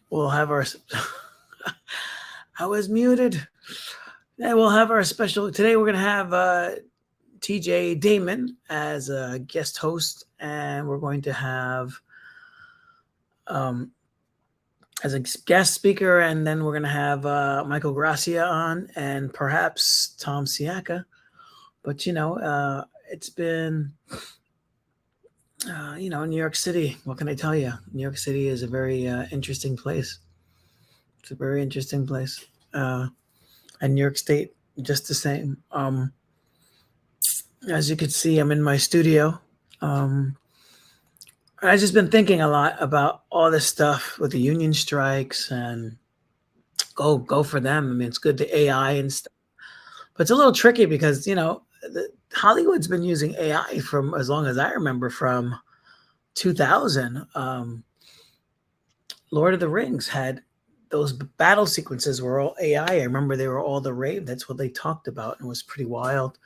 We'll have our. I was muted. Yeah, we'll have our special today. We're gonna have TJ Damon as a guest host, and we're going to have as a guest speaker, and then we're going to have Michael Gracia on, and perhaps Tom Siaka. But it's been New York City. What can I tell you? New York City is a very interesting place. It's a very interesting place, and New York State just the same. As you can see, I'm in my studio. I've just been thinking a lot about all this stuff with the union strikes and go for them. I mean, it's good the AI and stuff, but it's a little tricky because Hollywood's been using AI from as long as I remember, from 2000. Lord of the Rings had those battle sequences were all AI. I remember they were all the rave. That's what they talked about, and it was pretty wild.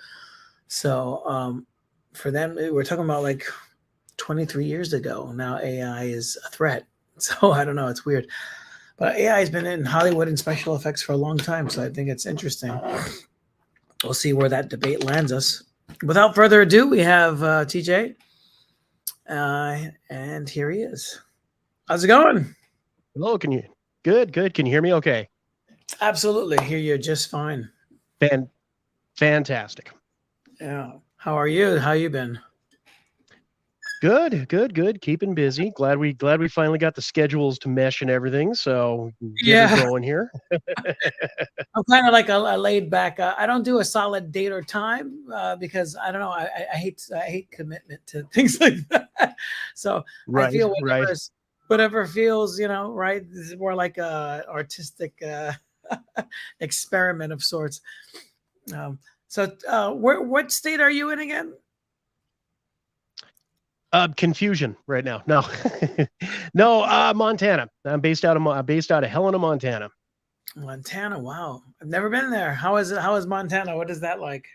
So for them, we're talking about like 23 years ago. Now AI is a threat. So I don't know. It's weird. But AI has been in Hollywood and special effects for a long time. So I think it's interesting. We'll see where that debate lands us. Without further ado, we have TJ. And here he is. How's it going? Hello, good. Can you hear me okay? Absolutely. Hear you just fine. Fantastic. Yeah. How are you? How you been? Good. Keeping busy. Glad we finally got the schedules to mesh and everything. So get her going here. I'm kind of like a laid back. I don't do a solid date or time because I don't know. I hate commitment to things like that. So I feel whatever feels, right. This is more like a artistic experiment of sorts. What state are you in again? Confusion right now. No, no, Montana. I'm based out of Helena, Montana. Montana. Wow. I've never been there. How is it? How is Montana? What is that like?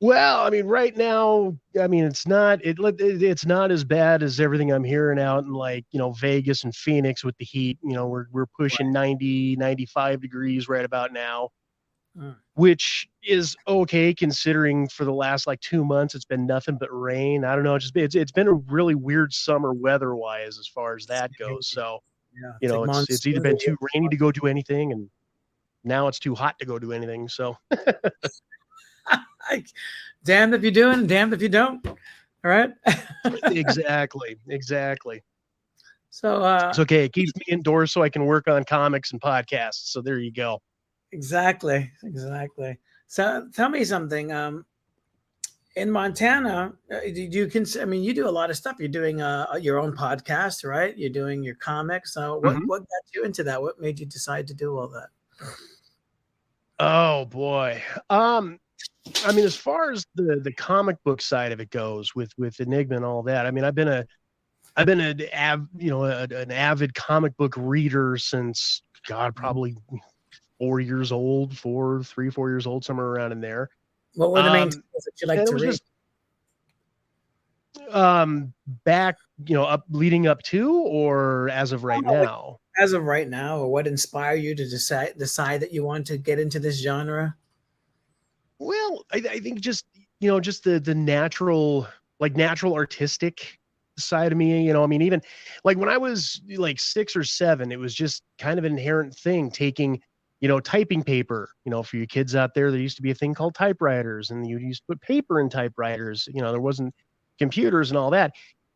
Well, I mean, right now, I mean, it's not as bad as everything I'm hearing out in Vegas and Phoenix with the heat. We're pushing 90, 95 degrees right about now. Which is okay considering for the last 2 months it's been nothing but rain. I don't know, it's been a really weird summer weather-wise as far as that goes. So it's either been too rainy to go do anything, and now it's too hot to go do anything. So damned if you do and damned if you don't. All right. Exactly. So it's okay. It keeps me indoors so I can work on comics and podcasts. So there you go. Exactly. So tell me something. In Montana, you do a lot of stuff. You're doing your own podcast, right? You're doing your comics. What got you into that? What made you decide to do all that? Oh boy. I mean, as far as the comic book side of it goes, with Enigma and all that, I mean, I've been an avid comic book reader since, God, probably 4 years old, 4 years old, somewhere around in there. What were the main titles that you like And it to was read? just back, up leading up to, or as of right now. As of right now, or what inspired you to decide that you want to get into this genre? Well, I think just just the natural, like natural artistic side of me. I mean, even like when I was like 6 or 7, it was just kind of an inherent thing taking, typing paper. For you kids out there, there used to be a thing called typewriters, and you used to put paper in typewriters. There wasn't computers and all that.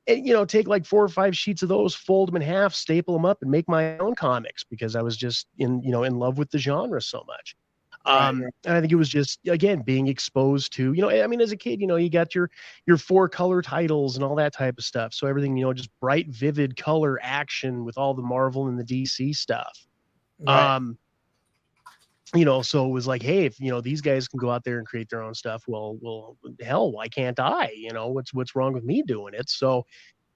And take like 4 or 5 sheets of those, fold them in half, staple them up, and make my own comics because I was just in love with the genre so much. Right. And I think it was just, again, being exposed to, I mean, as a kid, you got your 4-color titles and all that type of stuff. So everything, just bright, vivid color action with all the Marvel and the DC stuff. Right. So it was like, hey, if these guys can go out there and create their own stuff, well, hell, why can't I? What's wrong with me doing it? So,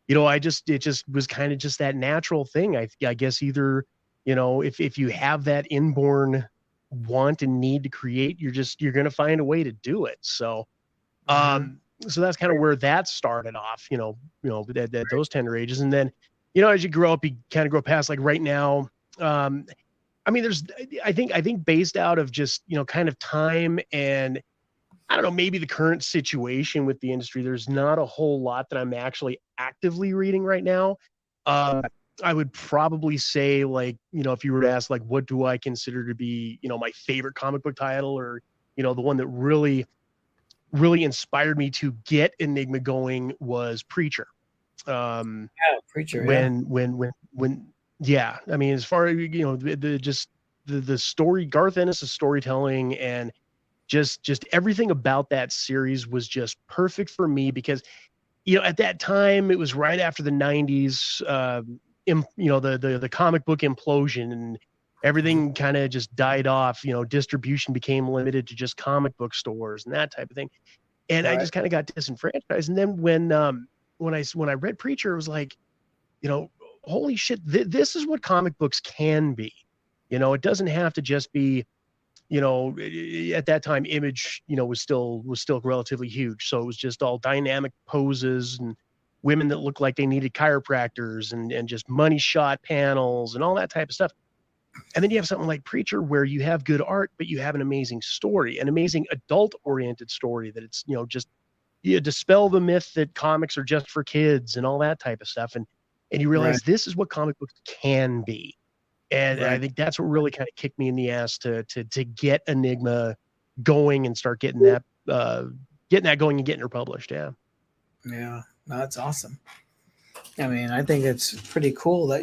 it just was kind of just that natural thing. I guess either, if you have that inborn want and need to create, you're going to find a way to do it. So so that's kind of where that started off, at those tender ages. And then as you grow up, you kind of grow past, like right now. I mean, I think based out of just kind of time, and I don't know, maybe the current situation with the industry, there's not a whole lot that I'm actually actively reading right now. I would probably say, like, if you were to ask, like, what do I consider to be, my favorite comic book title, or, the one that really, really inspired me to get Enigma going, was Preacher. Preacher. Yeah. I mean, as far as, the story, Garth Ennis' storytelling, and just everything about that series was just perfect for me because, at that time, it was right after the 90s, the comic book implosion, and everything kind of just died off. Distribution became limited to just comic book stores and that type of thing. And I just kind of got disenfranchised. And then when I read Preacher, it was like, holy shit, this is what comic books can be. It doesn't have to just be, at that time, Image, was still relatively huge. So it was just all dynamic poses and women that looked like they needed chiropractors, and just money shot panels and all that type of stuff. And then you have something like Preacher, where you have good art, but you have an amazing story, an amazing adult oriented story that it's, just, you dispel the myth that comics are just for kids and all that type of stuff. And you realize this is what comic books can be. And I think that's what really kind of kicked me in the ass to get Enigma going and start getting that going and getting her published. Yeah. Yeah. No, that's awesome. I mean, I think it's pretty cool that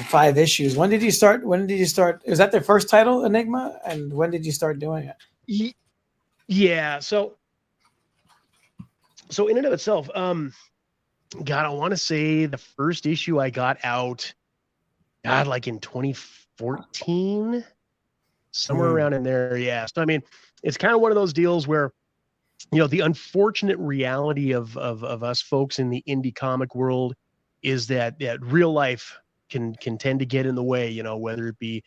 5 issues. When did you start? Was that their first title, Enigma? And when did you start doing it? Yeah. So in and of itself, God, I want to say the first issue I got out, God, like in 2014, somewhere around in there. Yeah. So, I mean, it's kind of one of those deals where, the unfortunate reality of us folks in the indie comic world is that real life can tend to get in the way, whether it be,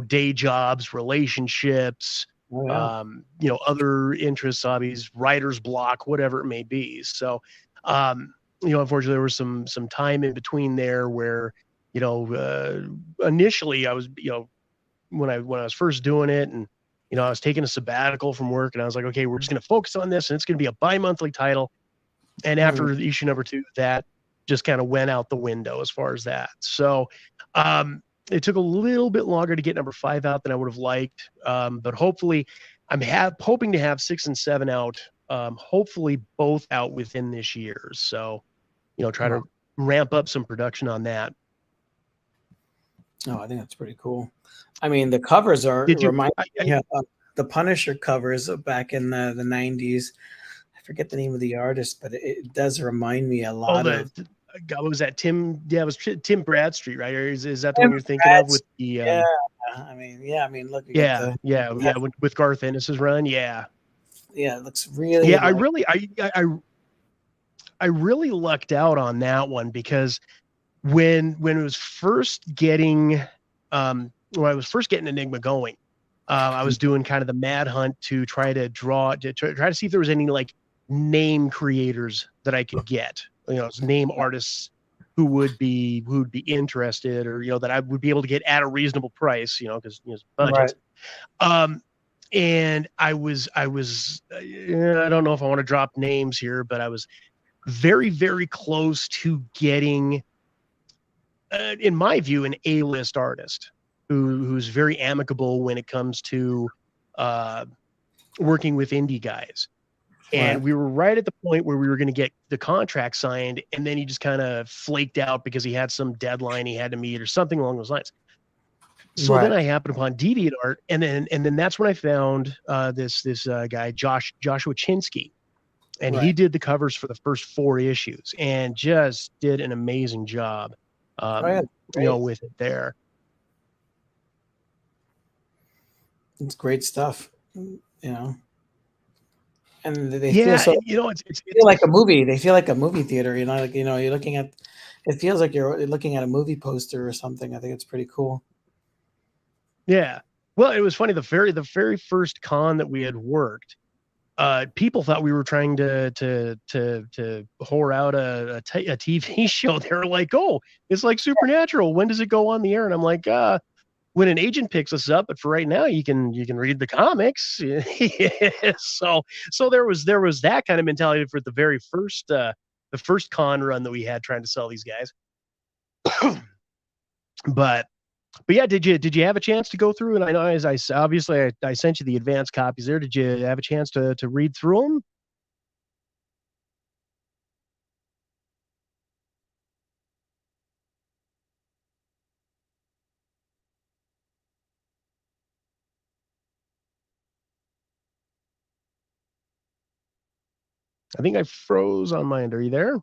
day jobs, relationships, other interests, hobbies, writer's block, whatever it may be. So, unfortunately, there was some time in between there where, initially I was, when I was first doing it, and, I was taking a sabbatical from work, and I was like, okay, we're just going to focus on this, and it's going to be a bi-monthly title. And after issue number 2, that just kind of went out the window as far as that. So, it took a little bit longer to get number 5 out than I would have liked. But hopefully I'm hoping to have 6 and 7 out, hopefully both out within this year. So, try to ramp up some production on that. Oh, I think that's pretty cool. I mean, the covers remind me of the Punisher covers back in the 90s. I forget the name of the artist, but it does remind me a lot of God, what was that? Tim? Yeah, it was Tim Bradstreet, right? Or is that the one Tim you're thinking of Bradstreet, with the? yeah. I mean, look, you got Yeah, the yeah, with Garth Ennis's run. Yeah, yeah, it looks really yeah. like I really lucked out on that one because when it was first getting when I was first getting Enigma going, I was doing kind of the mad hunt to try to try to see if there was any like name creators that I could get, name artists who would be interested, or that I would be able to get at a reasonable price, because right, budgets. Um, and I don't know if I want to drop names here, but I was very, very close to getting, in my view, an A-list artist who's very amicable when it comes to uh, working with indie guys. right, And we were right at the point where we were going to get the contract signed, and then he just kind of flaked out because he had some deadline he had to meet or something along those lines. So then right, I happened upon DeviantArt, and then that's when I found this guy Joshua Chinsky, and he right. did the covers for the first 4 issues and just did an amazing job, Oh yeah, great. with it there. It's great stuff. You know, and they feel Yeah, so and it's feel like a movie. They feel like a movie theater. Like you're looking at. It feels like you're looking at a movie poster or something. I think it's pretty cool. yeah. Well, it was funny. The very first con that we had worked, people thought we were trying to whore out a TV show. They were like, "Oh, it's like Supernatural. When does it go on the air?" And I'm like, when an agent picks us up, but for right now, you can read the comics." So there was that kind of mentality for the first con run that we had trying to sell these guys. but but yeah, did you have a chance to go through? And I know as obviously I sent you the advanced copies there. Did you have a chance to read through them? I think I froze on my end. Are you there?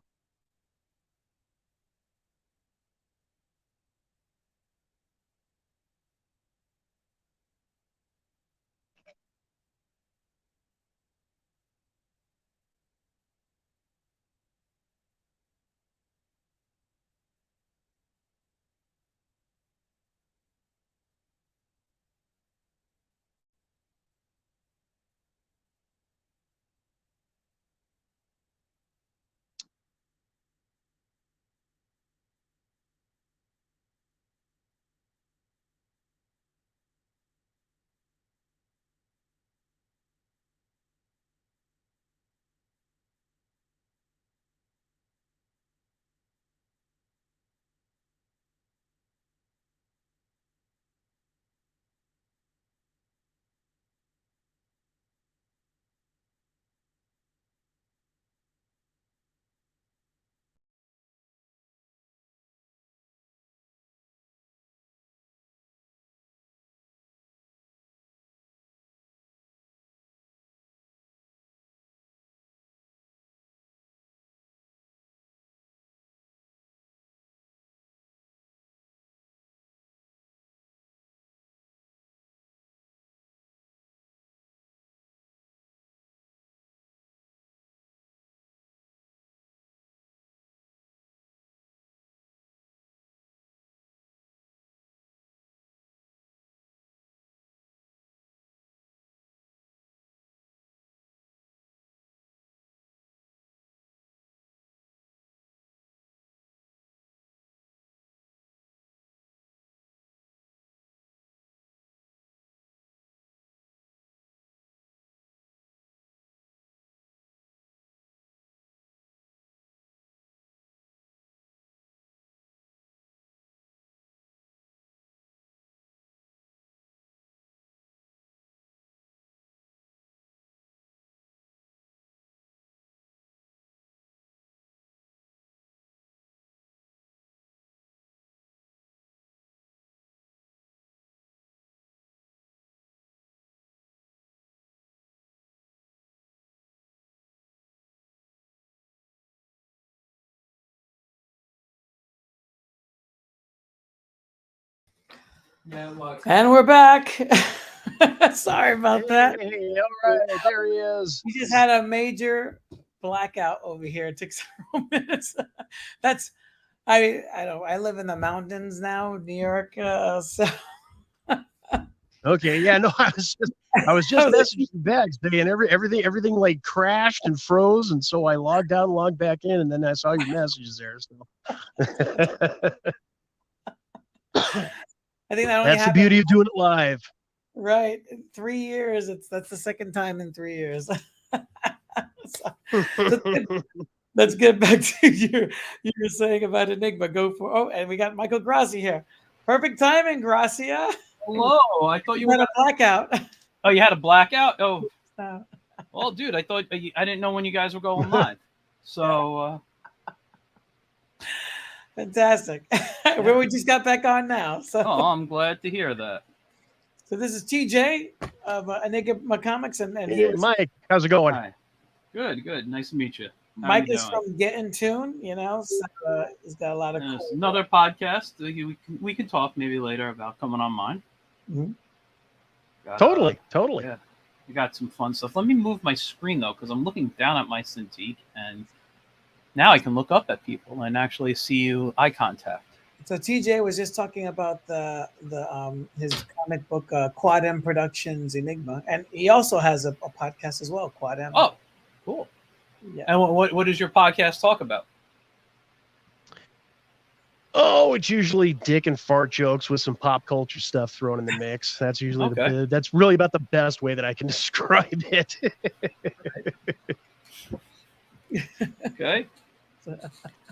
Yeah, look. And we're back. Sorry about that. Hey, all right, there he is. We just had a major blackout over here. It took several minutes. That's I don't. I live in the mountains now, New York. So Okay, yeah, no, I was just messaging Bags today, and everything like crashed and froze, and so I logged out, and logged back in, and then I saw your messages there. So I think that only that's the happened beauty of doing it live. right in 3 years. That's the second time in 3 years. Let's get back to you were saying about Enigma. Go for and we got Michael Grassi here. Perfect timing, Gracia. Hello. I thought you had were. a blackout. Oh, you had a blackout. Oh, So, well, dude. I thought I didn't know when you guys were going live. So. fantastic. Well, we just got back on now. So, Oh, I'm glad to hear that. so this is TJ of Enigma Comics, and he Hey, was, Mike, how's it going? Hi. Good. Nice to meet you. How Mike you is doing? from Get in Tune. So, he's got a lot of Yes, cool. another podcast. We can talk maybe later about coming on mine. Mhm. Got, Totally. Yeah, we got some fun stuff. Let me move my screen though, because I'm looking down at my Cintiq, and now I can look up at people and actually see you eye contact. So TJ was just talking about his comic book Quad M Productions Enigma, and he also has a podcast as well, Quad M. Oh, cool. Yeah. And what does your podcast talk about? Oh, it's usually dick and fart jokes with some pop culture stuff thrown in the mix. That's usually Okay. that's really about the best way that I can describe it. Okay.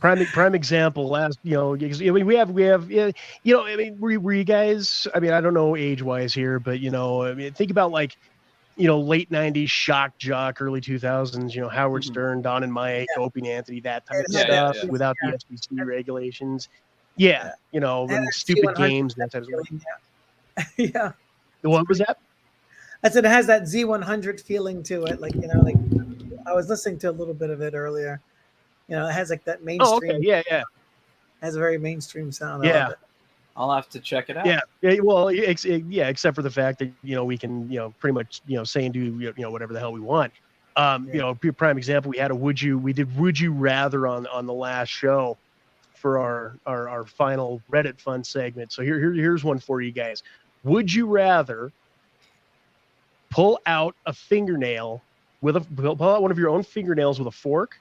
prime example. Last, I mean, we have, were you guys? I mean, I don't know age wise here, but I mean, think about like, late '90s shock jock, early 2000s. Howard Mhm. Stern, Don and Mike, Yeah. Opie and Anthony, that type of Yeah, stuff yeah. without the SBC regulations. Yeah, and stupid Z100 games, that type of stuff. feeling, yeah. What was that? I said it has that Z100 feeling to it. Like, I was listening to a little bit of it earlier. It has like that mainstream. Oh, okay, yeah. Has a very mainstream sound. I Yeah. love it. I'll have to check it out. Yeah. Well, except for the fact that we can pretty much say and do whatever the hell we want. Prime example, we did would you rather on the last show for our final Reddit fun segment. So here's one for you guys. Would you rather pull out a fingernail pull out one of your own fingernails with a fork,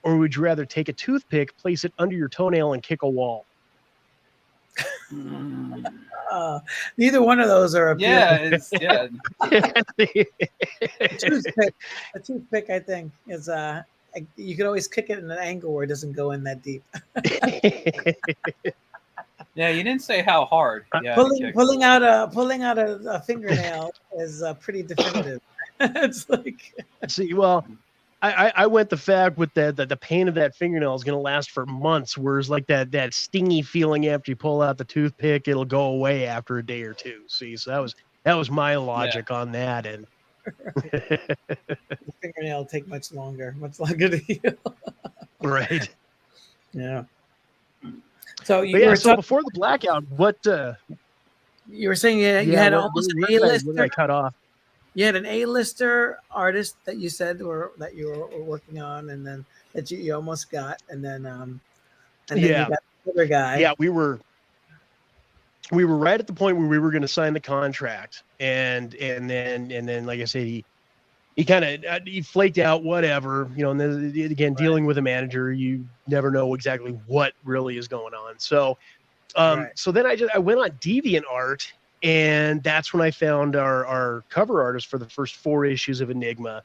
or would you rather take a toothpick, place it under your toenail, and kick a wall? Neither one of those are appealing. Yeah. A toothpick, I think, is you can always kick it in an angle where it doesn't go in that deep. Yeah, you didn't say how hard. Yeah, pulling out a fingernail is pretty definitive. It's like, see, well, I went the fact with the pain of that fingernail is going to last for months, whereas like that stingy feeling after you pull out the toothpick, it'll go away after a day or two. See, so that was my logic on that. And the fingernail will take much longer to heal. Right. Yeah. So so before the blackout, what you were saying you had almost an A-lister. What did I cut off? You had an A-lister artist that you said that you were working on, and then that you almost got, and then you got the other guy. Yeah, we were right at the point where we were going to sign the contract, and then like I said, he kind of he flaked out, whatever, and then again, dealing with a manager, you never know exactly what really is going on. So so then I went on DeviantArt, and that's when I found our cover artist for the first 4 issues of Enigma,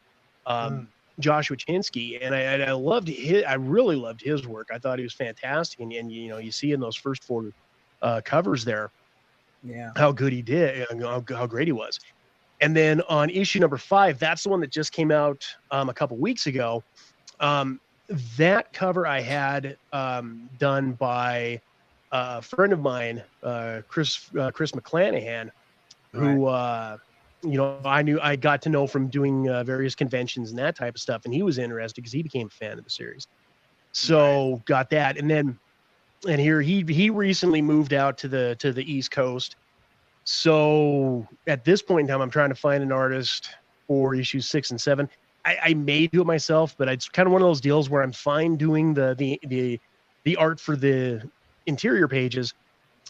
Joshua Chinsky, and I really loved his work. I thought he was fantastic, and you see in those first 4 covers there, how good he did, how great he was. And then on issue number 5, that's the one that just came out a couple weeks ago. That cover I had done by a friend of mine, Chris McClanahan, who I got to know from doing various conventions and that type of stuff, and he was interested because he became a fan of the series. So got that, and then and here he recently moved out to the East Coast. So at this point in time, I'm trying to find an artist for issues 6 and 7. I may do it myself, but it's kind of one of those deals where I'm fine doing the art for the interior pages.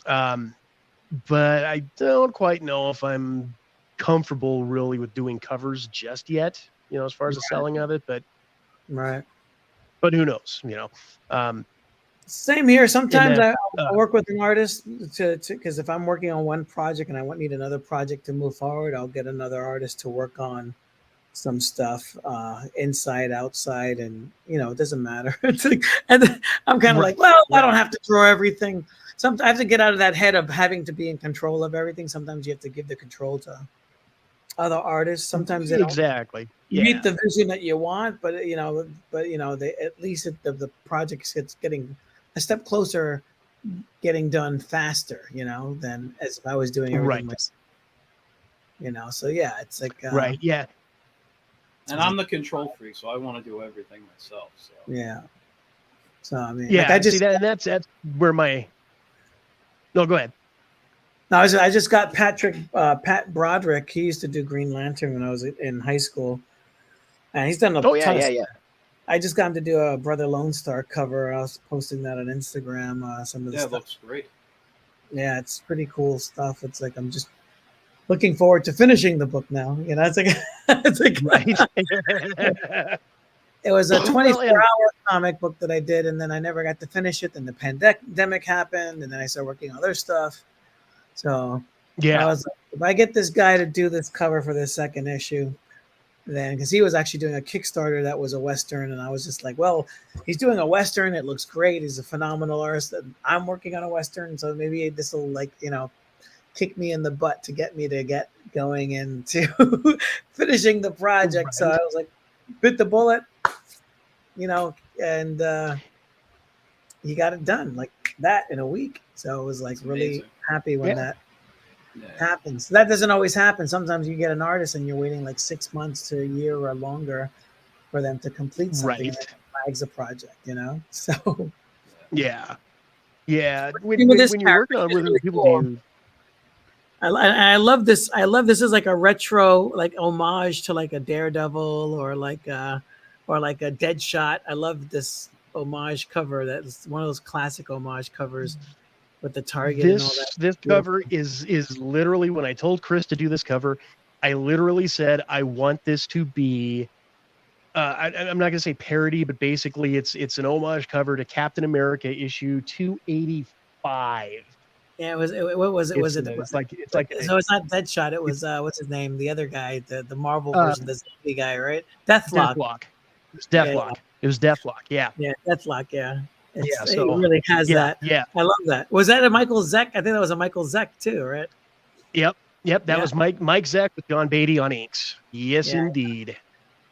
But I don't quite know if I'm comfortable really with doing covers just yet, as far as the selling of it, but Right. who knows, Same here. Sometimes then, I work with an artist because if I'm working on one project and I need another project to move forward, I'll get another artist to work on some stuff, inside, outside, and it doesn't matter. It's like, and then I'm kind of like, well, I don't have to draw everything. Sometimes I have to get out of that head of having to be in control of everything. Sometimes you have to give the control to other artists. Sometimes they don't meet the vision that you want, but they at least the project gets getting a step closer, getting done faster, than as if I was doing everything myself. So yeah, it's like And I'm the control freak, so I want to do everything myself. So yeah. So I mean, yeah, like I just see that, and that's where my. No, go ahead. No, I just got Pat Broderick. He used to do Green Lantern when I was in high school, and he's done a ton of stuff. I just got him to do a Brother Lone Star cover. I was posting that on Instagram. Some of the stuff. It looks great. Yeah, it's pretty cool stuff. It's like I'm just looking forward to finishing the book now. It's like right. It was a 24-hour comic book that I did, and then I never got to finish it. Then the pandemic happened, and then I started working on other stuff. So I was like, if I get this guy to do this cover for this second issue, then because he was actually doing a Kickstarter that was a Western, and I was just like, well, he's doing a Western. It looks great. He's a phenomenal artist. I'm working on a Western, so maybe this will kick me in the butt to get me to get going into finishing the project. Right. So I was like, bit the bullet, and he got it done like that in a week. So I was like really happy when that happens. That doesn't always happen. Sometimes you get an artist and you're waiting like 6 months to a year or longer for them to complete something that flags a project, So yeah. When you're working on with other people, cool. I love this. I love this is like a retro like homage to like a Daredevil or like a Deadshot. I love this homage cover. That's one of those classic homage covers with the target. And all that. This cover is literally, when I told Chris to do this cover, I literally said I want this to be. I'm not going to say parody, but basically it's an homage cover to Captain America issue 285. Yeah, what was it? It's like so it's not Deadshot. It was what's his name? The other guy, the Marvel version, the zombie guy, right? Deathlock. It was Deathlock. It was Deathlock. Yeah. Yeah, Deathlock. Yeah. So, it really has that. Yeah. I love that. Was that a Michael Zeck? I think that was a Michael Zeck too, right? Yep. That was Mike Zeck with John Beatty on inks. Yes, indeed.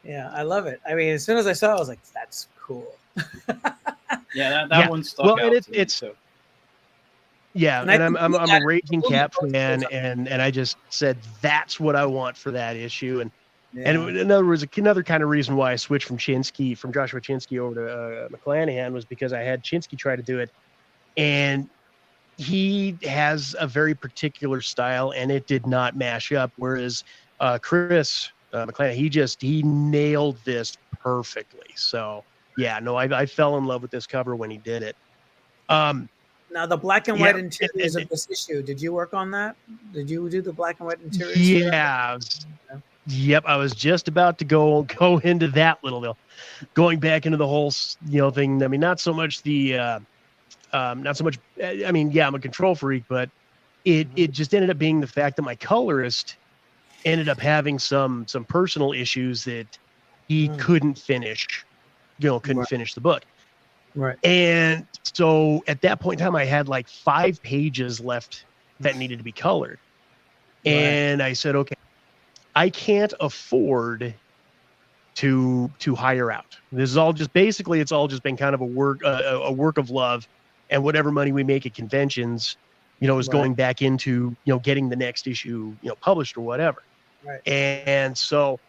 Yeah, I love it. I mean, as soon as I saw it, I was like, "That's cool." that one stuck out. It's yeah, and I'm a raging Cap fan, and I just said that's what I want for that issue, and in other words, another kind of reason why I switched from Joshua Chinsky over to McClanahan was because I had Chinsky try to do it, and he has a very particular style, and it did not mash up. Whereas Chris McClanahan, he nailed this perfectly. So I fell in love with this cover when he did it. Now the black and white interiors of this issue. Did you work on that? Did you do the black and white interiors? Yeah. Yep, I was just about to go into that little deal, going back into the whole thing. I mean, not so much I mean, I'm a control freak, but it just ended up being the fact that my colorist ended up having some personal issues that he couldn't finish, finish the book. Right. And so at that point in time, I had like 5 pages left that needed to be colored. Right. And I said, okay, I can't afford to hire out. This is all just basically, it's all just been kind of a work of love, and whatever money we make at conventions, is going back into, getting the next issue, published or whatever. Right. And so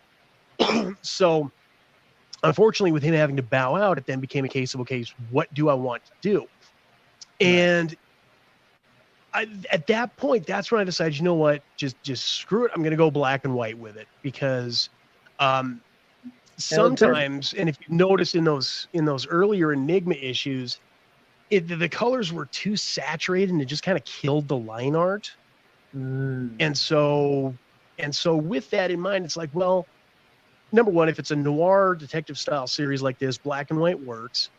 unfortunately, with him having to bow out, it then became a case of, okay, what do I want to do? And at that point, that's when I decided, you know what, just screw it. I'm going to go black and white with it because sometimes, and if you notice in those earlier Enigma issues, the colors were too saturated and it just kind of killed the line art. And so with that in mind, it's like, well, number one, if it's a noir detective style series like this, black and white works.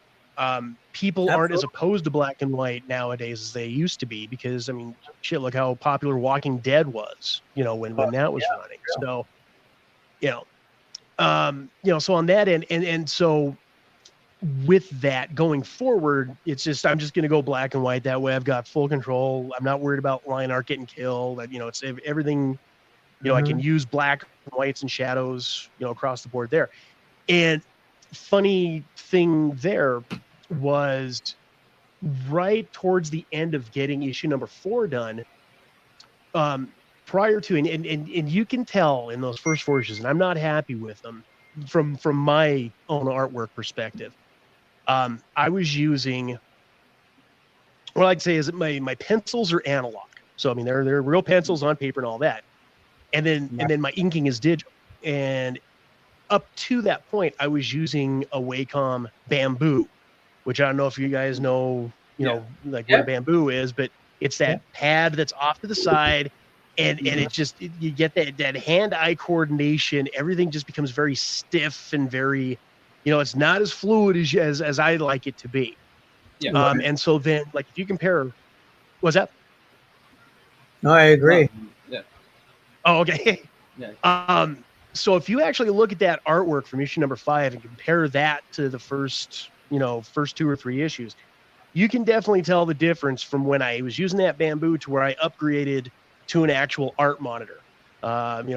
People aren't as opposed to black and white nowadays as they used to be because, I mean, shit, look how popular Walking Dead was, when that was running. So, so on that end, and so with that going forward, it's just, I'm just going to go black and white. That way I've got full control. I'm not worried about line art getting killed. It's everything, I can use black and whites and shadows, across the board there. And funny thing there was right towards the end of getting issue number 4 done, prior to, and you can tell in those first 4 issues, and I'm not happy with them from my own artwork perspective. I was using, what I'd say is that my pencils are analog. So, I mean, they're real pencils on paper and all that. And then my inking is digital. And up to that point, I was using a Wacom Bamboo, which I don't know if you guys know, what a Bamboo is, but it's that pad that's off to the side. And it just, you get that hand-eye coordination. Everything just becomes very stiff and very, it's not as fluid as I like it to be. Yeah. And so then, like, if you compare, what's that? No, I agree. Yeah. Oh, okay. Yeah. So if you actually look at that artwork from issue number 5 and compare that to the first 2 or 3 issues, you can definitely tell the difference from when I was using that Bamboo to where I upgraded to an actual art monitor. And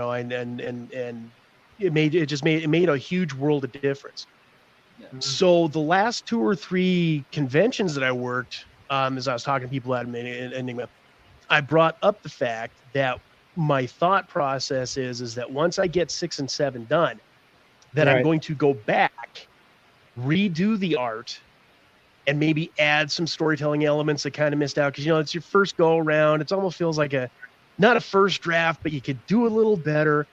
it made a huge world of difference. Yeah. So the last 2 or 3 conventions that I worked, as I was talking to people at Enigma, I brought up the fact that my thought process is that once I get 6 and 7 done, that I'm going to go back, redo the art, and maybe add some storytelling elements that kind of missed out. Because, it's your first go around. It almost feels like not a first draft, but you could do a little better.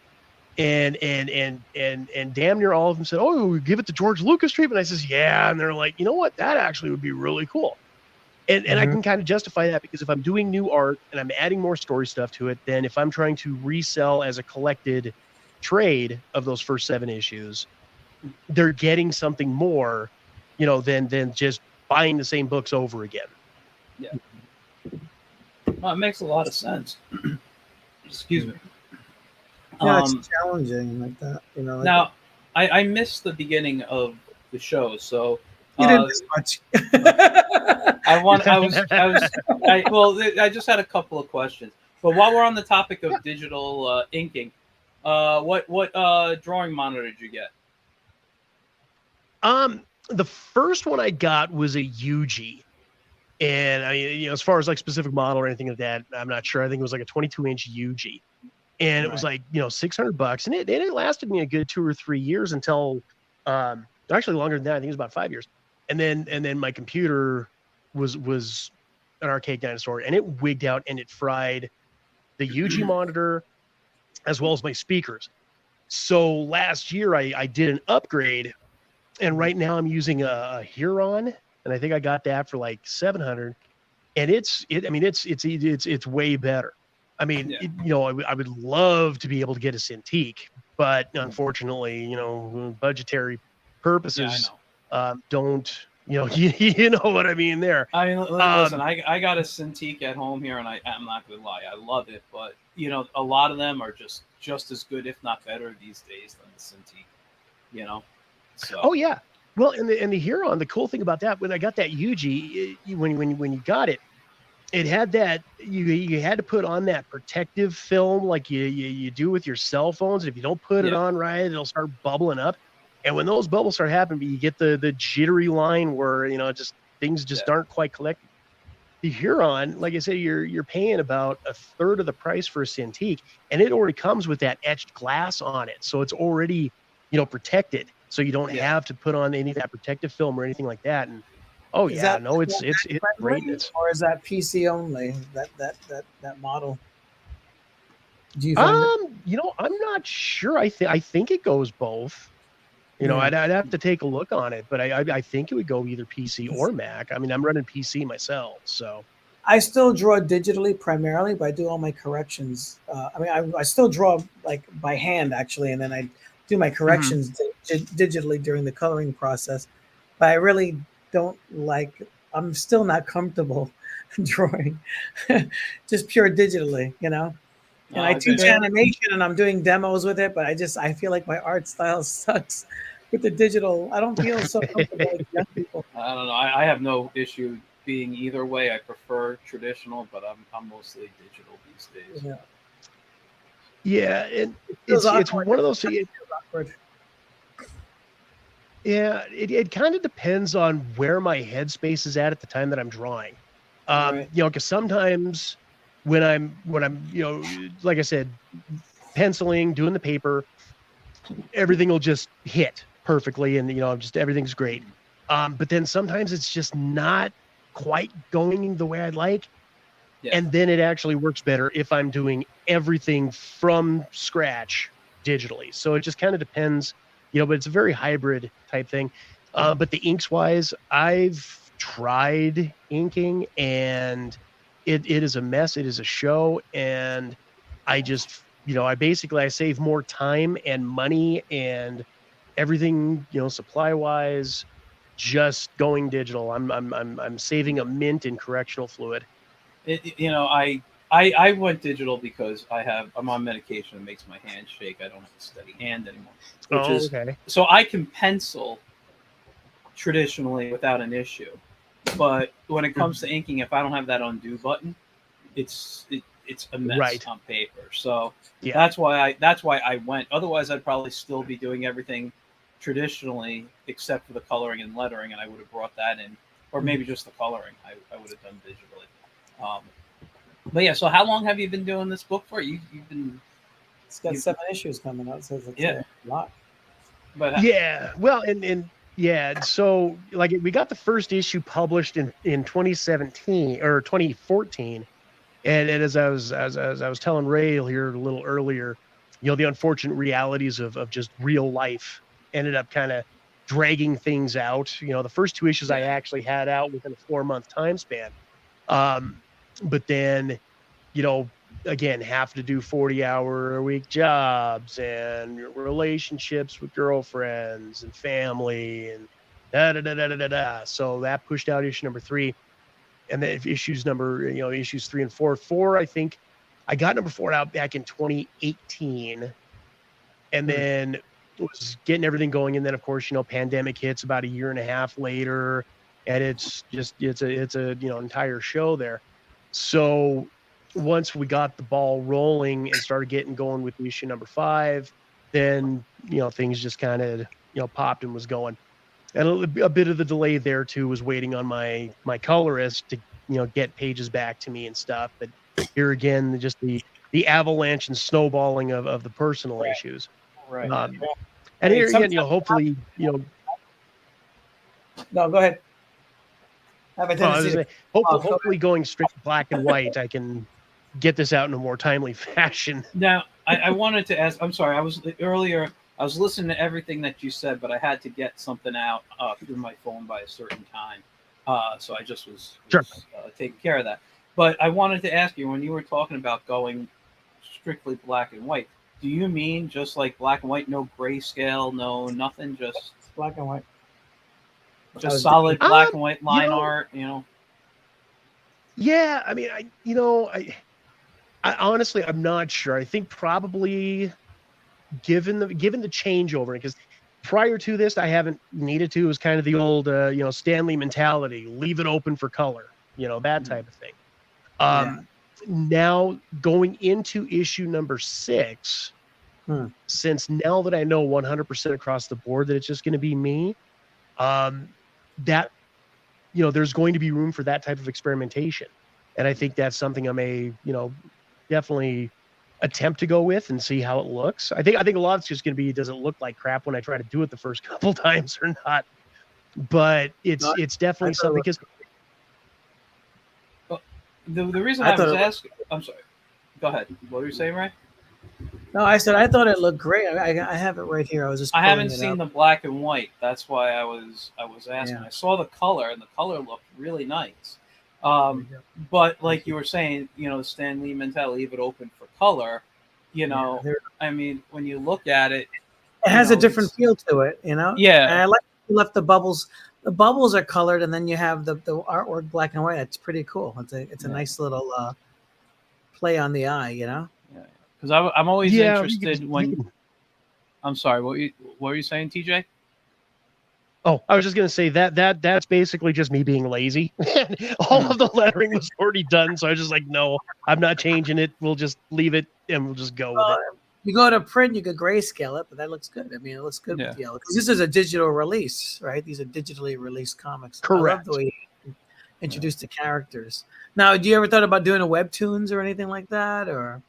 And damn near all of them said, "Oh, give it to George Lucas treatment." I says, "Yeah." And they're like, "You know what? That actually would be really cool." And I can kind of justify that because if I'm doing new art and I'm adding more story stuff to it, then if I'm trying to resell as a collected trade of those first 7 issues, they're getting something more, than just buying the same books over again. Yeah. Well, it makes a lot of sense. Excuse me. Yeah, it's challenging like that. Now, I missed the beginning of the show, so you didn't miss much. I just had a couple of questions. But while we're on the topic of digital inking, what drawing monitor did you get? The first one I got was a UG. And as far as like specific model or anything like that, I'm not sure. I think it was like a 22-inch UG. And it was like, $600, and it lasted me a good 2 or 3 years until, actually longer than that. I think it was about 5 years. And then my computer was an archaic dinosaur, and it wigged out and it fried the UG monitor as well as my speakers. So last year I did an upgrade, and right now I'm using a Huron, and I think I got that for like $700, and it's way better. I mean, I would love to be able to get a Cintiq, but unfortunately, budgetary purposes don't. You know what I mean there. I mean, listen, I got a Cintiq at home here, and I'm not gonna lie, I love it, but a lot of them are just as good, if not better, these days than the Cintiq. So. Oh yeah. Well, and the Huron, the cool thing about that, when I got that UG, when you got it, it had that you had to put on that protective film like you do with your cell phones. If you don't put it on right, it'll start bubbling up. And when those bubbles start happening, you get the jittery line where things aren't quite collected. The Huron, like I said, you're paying about a third of the price for a Cintiq, and it already comes with that etched glass on it, so it's already protected. So you don't have to put on any of that protective film or anything like that. And Oh Is yeah, that no, it's great. friendly, It's or is that PC only? That model. Do you find it? I'm not sure. I think it goes both. Yeah. I'd have to take a look on it, but I think it would go either PC or Mac. I mean, I'm running PC myself, so I still draw digitally primarily, but I do all my corrections. I mean, I still draw like by hand actually, and then I do my Mhm. corrections digitally during the coloring process. But I really don't like. I'm still not comfortable drawing just pure digitally, you know. And I I've been teach Yeah. animation, and I'm doing demos with it, but I feel like my art style sucks with the digital. I don't feel so comfortable with young people. I don't know. I have no issue being either way. I prefer traditional, but I'm mostly digital these days. Yeah, Yeah, and it feels it's awkward. one of those. It feels awkward. Yeah, it kind of depends on where my headspace is at the time that I'm drawing. Right. Because sometimes when I'm like I said, penciling, doing the paper, everything will just hit perfectly, and just everything's great. But then sometimes it's just not quite going the way I'd like, Yeah. and then it actually works better if I'm doing everything from scratch digitally. So it just kind of depends, but it's a very hybrid type thing. But the inks wise, I've tried inking, and it is a mess. It is a show, and I just I save more time and money and everything, supply wise, just going digital. I'm saving a mint in correctional fluid. I went digital because I'm on medication. It makes my hand shake. I don't have a steady hand anymore. Which Oh, is okay. so I can pencil traditionally without an issue, but when it comes to inking, if I don't have that undo button, it's a mess Right. on paper. So Yeah. that's why I went. Otherwise, I'd probably still be doing everything traditionally except for the coloring and lettering, and I would have brought that in, or maybe just the coloring. I would have done digitally. But yeah, so how long have you been doing this book for? You've been It's got 7 issues coming out, so it's yeah, a lot. but Yeah. Well, and yeah, so like we got the first issue published in 2017 or 2014, and as I was telling Ray here a little earlier, the unfortunate realities of just real life ended up kind of dragging things out. The first two issues I yeah, actually had out within a 4-month time span. Um, but then you know, again, have to do 40-hour-a-week jobs and relationships with girlfriends and family and da da da da da da. Da. So that pushed out issue number 3, and then issues 3 and 4. 4, I think I got number 4 out back in 2018, and Hmm. then was getting everything going, and then of course, pandemic hits about a year and a half later, and it's a entire show there. So once we got the ball rolling and started getting going with issue number 5, then things just kind of popped and was going. And a bit of the delay there too was waiting on my colorist to get pages back to me and stuff. But here again, just the avalanche and snowballing of the personal issues. right. Um, I and mean, here again, sometimes hopefully, no, go ahead. I have a well, I was tendency to gonna say, hopefully, go hopefully going straight to black and white, I can get this out in a more timely fashion. Now, I wanted to ask. I'm sorry. I was listening to everything that you said, but I had to get something out through my phone by a certain time. So I just Sure. taking care of that. But I wanted to ask you when you were talking about going strictly black and white. Do you mean just like black and white, no grayscale, no nothing, black and white. I just was solid black and white You line know, art? yeah, I mean, I honestly, I'm not sure. I think probably given the changeover, because prior to this, I haven't needed to. It was kind of the old, Stanley mentality: leave it open for color, that type of thing. Yeah. Now going into issue number 6, Hmm. since now that I know 100% across the board that it's just going to be me, that there's going to be room for that type of experimentation, and I think that's something I may, definitely attempt to go with and see how it looks. I think a lot of it's just going to be, does it look like crap when I try to do it the first couple times or not? but it's No, definitely I thought it something because The reason I I thought was it looked, asking, I'm sorry. Go ahead. What were you saying, Ray? no, I said I thought it looked great. I have it right here. I was just I pulling haven't it seen up. the black and white. That's why I was asking. Yeah. I saw the color, and the color looked really nice. There you go. But like you were saying, the Stan Lee mentality, leave it open for color. Yeah, I mean, when you look at it, it has a different it's feel to it, And yeah, I like you left the bubbles. The bubbles are colored, and then you have the artwork black and white. It's pretty cool. It's a yeah, nice little play on the eye. yeah. Because I'm always yeah, you can, interested when. I'm sorry. What were you saying, TJ? oh, I was just gonna say that's basically just me being lazy. All of the lettering was already done, so I was just like, no, I'm not changing it. We'll just leave it and we'll just go with it. You go to print, you could grayscale it, but that looks good. I mean, it looks good Yeah. with yellow because this is a digital release, right? These are digitally released comics. I love Correct. the way you introduce the characters. Now, do you ever thought about doing a webtoons or anything like that, or?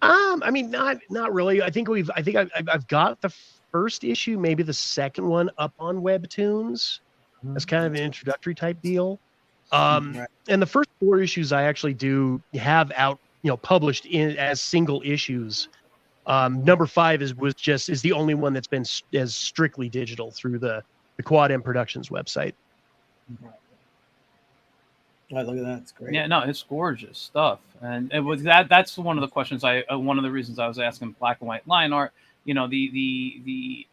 I mean, not really. I think I've got the first issue, maybe the second one up on Webtoons. That's kind of an introductory type deal. Right. And the first 4 issues I actually do have out, published in as single issues. Number 5 is the only one that's been as strictly digital through the Quad M Productions website. Oh, look at that! It's great. Yeah, no, it's gorgeous stuff, and it was that's one of the questions one of the reasons I was asking black and white line art. The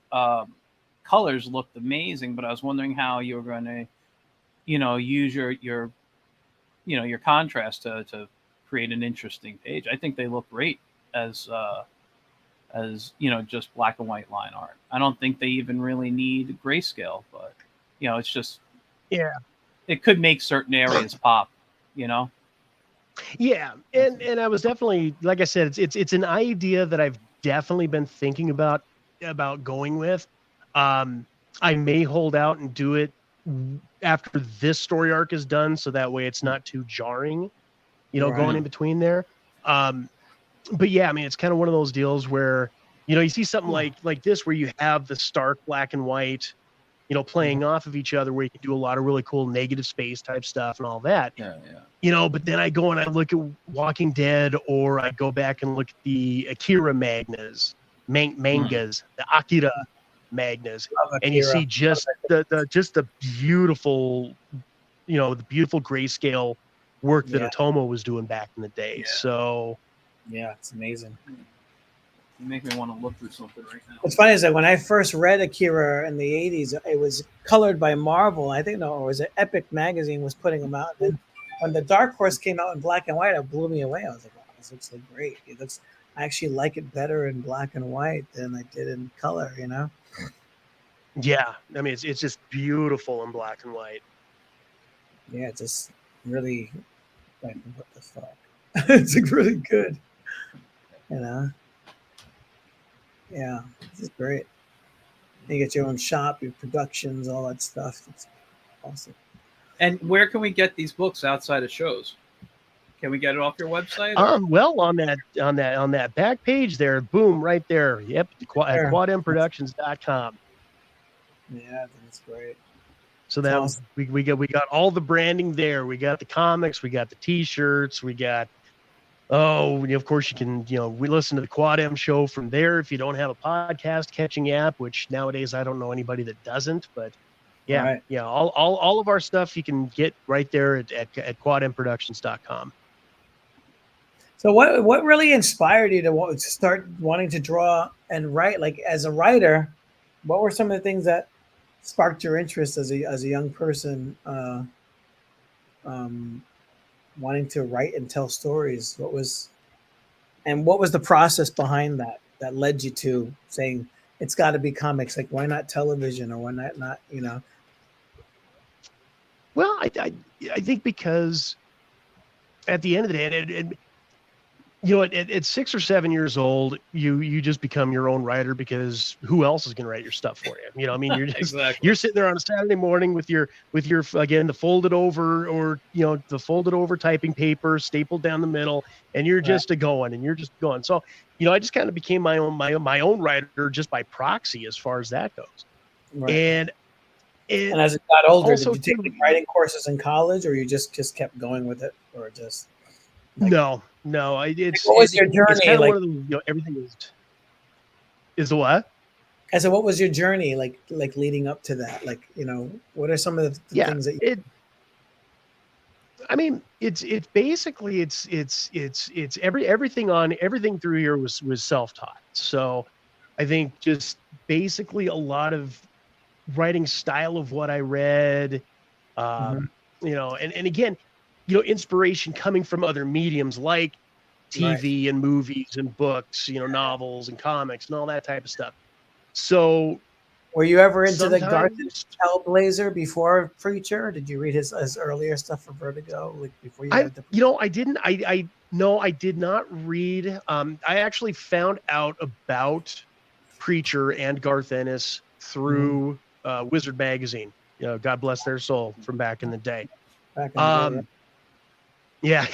colors looked amazing, but I was wondering how you were going to, use your contrast to create an interesting page. I think they look great as just black and white line art. I don't think they even really need grayscale, but it's just it could make certain areas pop. Yeah, and I was definitely, like I said, it's an idea that I've definitely been thinking about going with. I may hold out and do it after this story arc is done, so that way it's not too jarring, going in between there. But yeah, I mean, it's kind of one of those deals where you see something like this where you have the stark black and white, playing off of each other, where you can do a lot of really cool negative space type stuff and all that. Yeah. But then I go and I look at Walking Dead, or I go back and look at the Akira mangas, the Akira mangas, and you see just the beautiful, the beautiful grayscale work that Otomo was doing back in the day. Yeah. So yeah, it's amazing. You make me want to look through something right now. What's funny is that when I first read Akira in the 80s, it was colored by Marvel. I think, no, it was Epic magazine was putting them out. And then when the Dark Horse came out in black and white, it blew me away. I was like, wow, this looks like great. I actually like it better in black and white than I did in color, Yeah, I mean, it's just beautiful in black and white. Yeah, it's just really, like, what the fuck? It's like really good, Yeah, this is great. You get your own shop, your productions, all that stuff. It's awesome. And where can we get these books outside of shows? Can we get it off your website? Well, on that back page there, boom, right there. Yep, at quadmproductions.com. Yeah, that's great. So that awesome. we got all the branding there. We got the comics, we got the T-shirts, we got. Oh, of course you can. We listen to the Quad M show from there. If you don't have a podcast catching app, which nowadays I don't know anybody that doesn't, but yeah, right. Yeah, all of our stuff you can get right there at quadmproductions.com. So what really inspired you to start wanting to draw and write? Like, as a writer, what were some of the things that sparked your interest as a young person, wanting to write and tell stories? What was the process behind that led you to saying it's got to be comics? Like, why not television, or why not? Well, I think because at the end of the day, at 6 or 7 years old, you just become your own writer, because who else is going to write your stuff for you? I mean, you're just Exactly. You're sitting there on a Saturday morning with your again the folded over typing paper stapled down the middle, and you're just going. So I just kind of became my own writer just by proxy as far as that goes. Right. And And as it got older, also, did you take like, writing courses in college, or you just kept going with it, or just like, no. It's what was your journey? It's kind of like, one of the everything is the what? I said, what was your journey like leading up to that? Like, what are some of the things that you? I mean, it's basically it's everything through here was self-taught. So I think just basically a lot of writing style of what I read, and again, inspiration coming from other mediums like TV and movies and books, novels and comics and all that type of stuff. So were you ever into the Garth Hellblazer before Preacher? Did you read his earlier stuff for Vertigo, like before you got the? I didn't. No, I did not read. I actually found out about Preacher and Garth Ennis through Wizard magazine. God bless their soul, from back in the day. Yeah.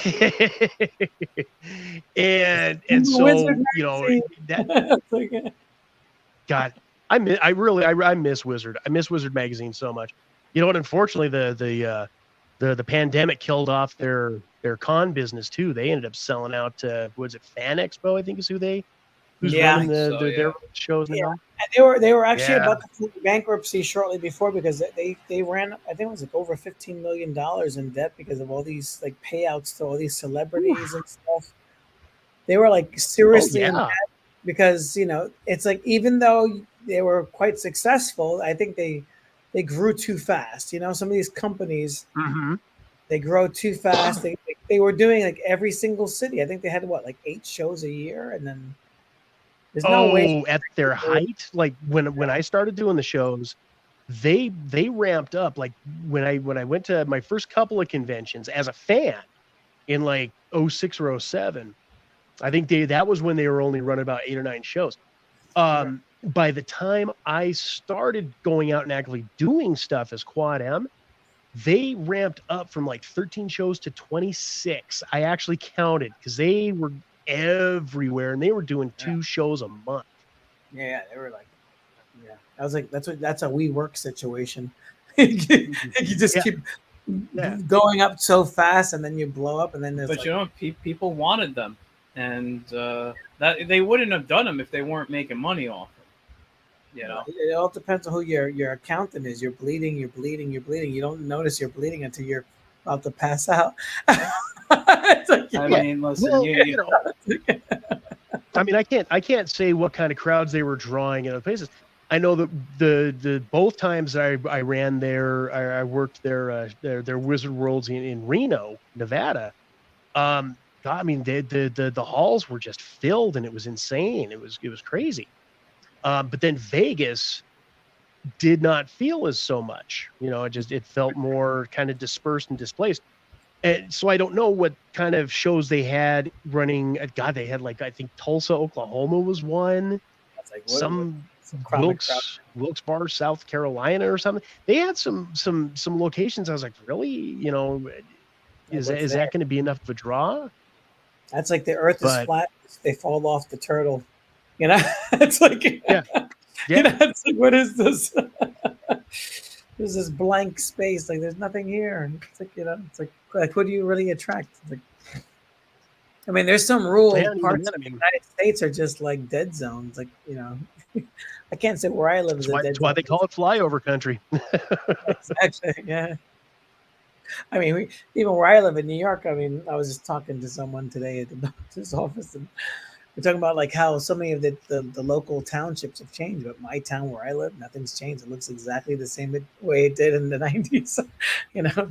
and so that. God, I miss Wizard. I miss Wizard magazine so much. You know what? Unfortunately, the pandemic killed off their con business too. They ended up selling out to, was it Fan Expo? I think is who's running their shows now. And they were actually about to file bankruptcy shortly before, because they ran, I think it was like over $15 million in debt because of all these like payouts to all these celebrities and stuff. They were like seriously in debt because it's like, even though they were quite successful, I think they grew too fast. Some of these companies, they grow too fast. They were doing like every single city. I think they had like 8 shows a year, and then there's no way at their height. Like when I started doing the shows, they ramped up. Like when I went to my first couple of conventions as a fan in like 06 or 07, I think that was when they were only running about 8 or 9 shows. By the time I started going out and actually doing stuff as Quad M, they ramped up from like 13 shows to 26. I actually counted because they were everywhere, and they were doing 2 shows a month. Yeah, they were like, I was like, that's a WeWork situation. you just keep going up so fast, and then you blow up, and then there's. But people wanted them, and that they wouldn't have done them if they weren't making money off them. It all depends on who your accountant is. You're bleeding. You don't notice you're bleeding until you're about to pass out. I mean, listen, I mean, I can't say what kind of crowds they were drawing in other places. I know that the both times I ran there, I worked their Wizard Worlds in Reno, Nevada. God, I mean, the halls were just filled, and it was insane. It was crazy. But then Vegas did not feel as so much. It felt more kind of dispersed and displaced. And so I don't know what kind of shows they had running. God, they had like, I think Tulsa, Oklahoma was one. That's like Wilkes-Barre, South Carolina or something. They had some locations. I was like, really? Is that going to be enough of a draw? That's like the Earth is flat. They fall off the turtle. It's like, it's like, what is this? There's this blank space. Like, there's nothing here. It's like, it's like what do you really attract? It's like, I mean, there's some rural parts of the United States are just like dead zones. Like, I can't say where I live is a dead zone. That's why they call it flyover country. Exactly. Yeah. I mean, even where I live in New York, I mean, I was just talking to someone today at the doctor's office, and we're talking about like how so many of the local townships have changed, but my town where I live, nothing's changed. It looks exactly the same way it did in the 90s.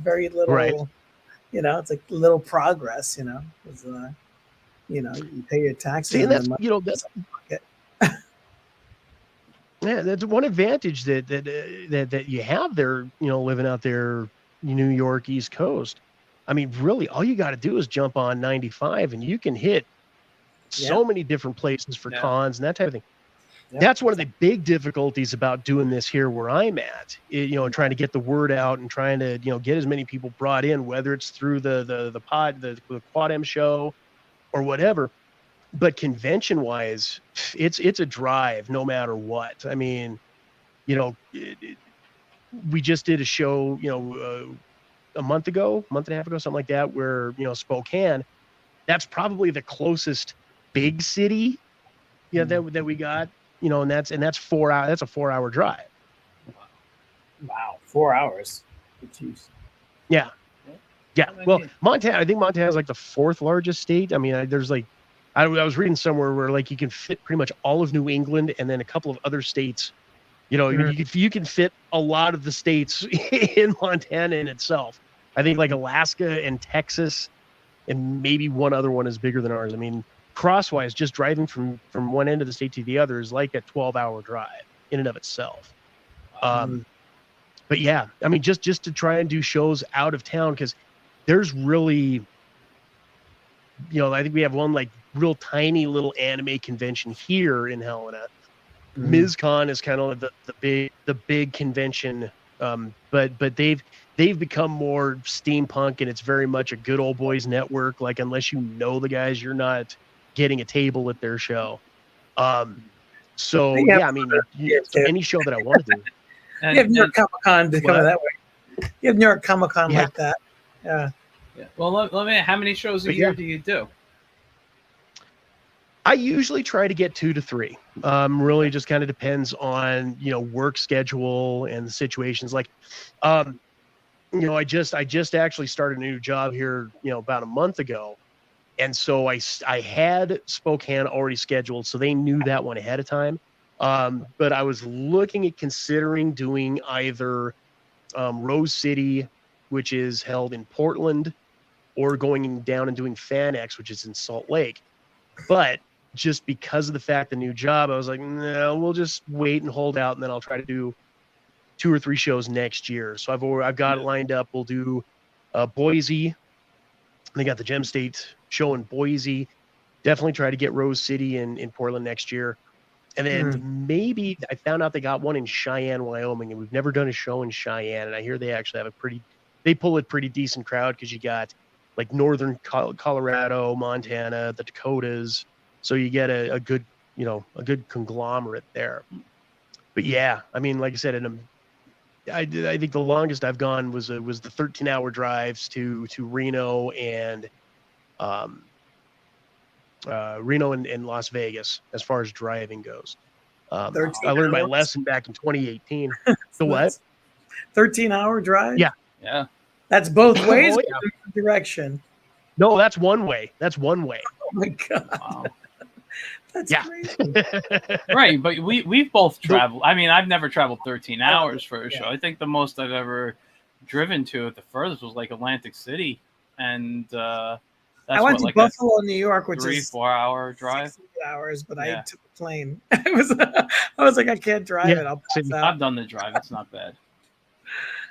Very little. Right. It's like little progress. It's, you pay your taxes. See, that's that's one advantage that you have there. Living out there, New York, East Coast. I mean, really, all you got to do is jump on 95, and you can hit so many different places for cons and that type of thing. That's one of the big difficulties about doing this here where I'm at, trying to get the word out and trying to, get as many people brought in, whether it's through the Quad M show or whatever. But convention wise, it's a drive no matter what. I mean, we just did a show, a month and a half ago, something like that, where, Spokane, that's probably the closest big city, that we got, and that's 4 hours. That's a 4-hour drive. Wow, 4 hours. Jeez. Yeah. Well, Montana, I think Montana is like the 4th largest state. I mean, there's like, I was reading somewhere where like you can fit pretty much all of New England and then a couple of other states. You can fit a lot of the states in Montana in itself. I think like Alaska and Texas and maybe one other one is bigger than ours. I mean, crosswise, just driving from one end of the state to the other is like a 12-hour drive in and of itself. But yeah, I mean, just to try and do shows out of town, because there's really, I think we have one like real tiny little anime convention here in Helena. MizCon is kind of the big convention, but they've become more steampunk, and it's very much a good old boys network. Like, unless you know the guys, you're not getting a table at their show. So yeah, I mean, so any show that I want to do. You have New York Comic Con to come that way. You have New York Comic Con like that. Yeah. Well, let me. How many shows a year do you do? I usually try to get 2 to 3. Really just kind of depends on, work schedule and the situations. Like, I just actually started a new job here, about a month ago. And so I had Spokane already scheduled, so they knew that one ahead of time. But I was looking at considering doing either Rose City, which is held in Portland, or going down and doing FanX, which is in Salt Lake. But just because of the fact the new job, I was like, no, we'll just wait and hold out, and then I'll try to do 2 or 3 shows next year. So I've got it lined up. We'll do Boise. They got the Gem State show in Boise. Definitely try to get Rose City in Portland next year. And then maybe I found out they got one in Cheyenne, Wyoming, and we've never done a show in Cheyenne. And I hear they actually have they pull a pretty decent crowd, because you got like northern Colorado, Montana, the Dakotas. So you get a good, a good conglomerate there. But yeah, I mean, like I said, I think the longest I've gone was the 13-hour drives to Reno and Las Vegas as far as driving goes. I learned my lesson back in 2018. The what? 13-hour drive? Yeah. That's both ways or direction? No, that's one way. Oh my God. Wow. That's crazy. Right, but we've both traveled. I mean, I've never traveled 13 hours for a show. I think the most I've ever driven to at the furthest was like Atlantic City, and that's I went to Buffalo, New York, which is 3-4 hour drive. 6 hours, but I took a plane. I was like, I can't drive it. I'll pass out. I've done the drive. It's not bad.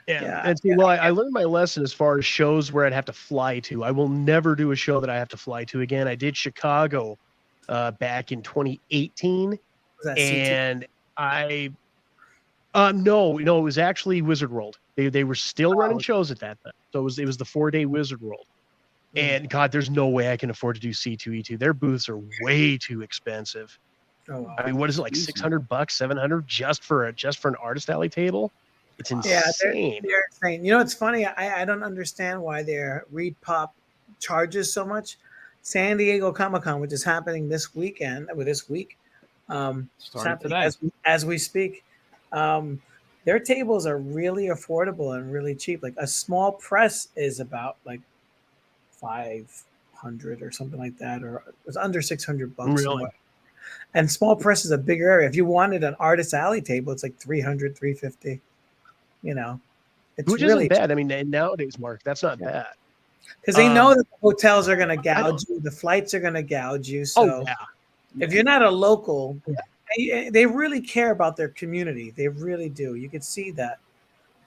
Yeah. And see, I learned my lesson as far as shows where I'd have to fly to. I will never do a show that I have to fly to again. I did Chicago back in 2018, and no, it was actually Wizard World. They were still running shows at that time, so it was the 4-day Wizard World. And God, there's no way I can afford to do C2E2. Their booths are way too expensive. Oh, wow. I mean, what is it, like $600, $700 just for an artist alley table? It's insane. Yeah, they're insane. It's funny. I don't understand why their Reed Pop charges so much. San Diego Comic-Con, which is happening this week, starting today as we speak. Their tables are really affordable and really cheap. Like a small press is about like $500 or something like that, or it was under $600. Really? And small press is a bigger area. If you wanted an artist alley table, it's like $300, $350. It's which really isn't bad. I mean, nowadays, Mark, that's not bad. Because they know that the hotels are going to gouge you, the flights are going to gouge you. So if you're not a local, they really care about their community. They really do. You could see that.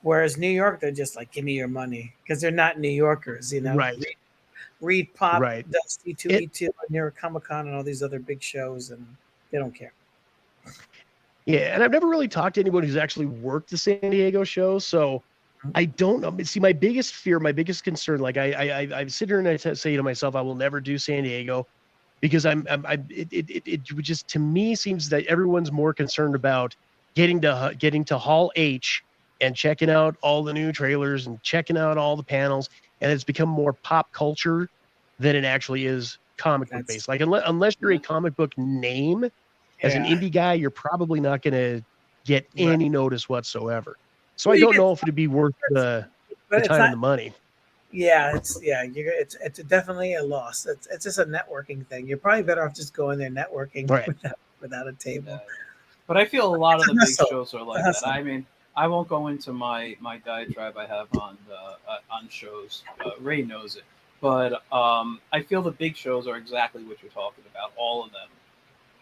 Whereas New York, they're just like, give me your money, because they're not New Yorkers, Right. Reed Pop, does C2E2, New York Comic Con, and all these other big shows, and they don't care. Yeah, and I've never really talked to anyone who's actually worked the San Diego show, so I don't know. See, my biggest fear, my biggest concern, like I sit here and I say to myself, I will never do San Diego, because it would just, to me, seems that everyone's more concerned about getting to Hall H and checking out all the new trailers and checking out all the panels, and it's become more pop culture than it actually is comic book based. Like unless you're a comic book name as an indie guy, you're probably not going to get any notice whatsoever. So I don't know if it'd be worth the time and the money. Yeah, it's definitely a loss. It's just a networking thing. You're probably better off just going there networking without a table. But I feel a lot of the big shows are like that. I mean, I won't go into my diatribe I have on shows. Ray knows it, but I feel the big shows are exactly what you're talking about. All of them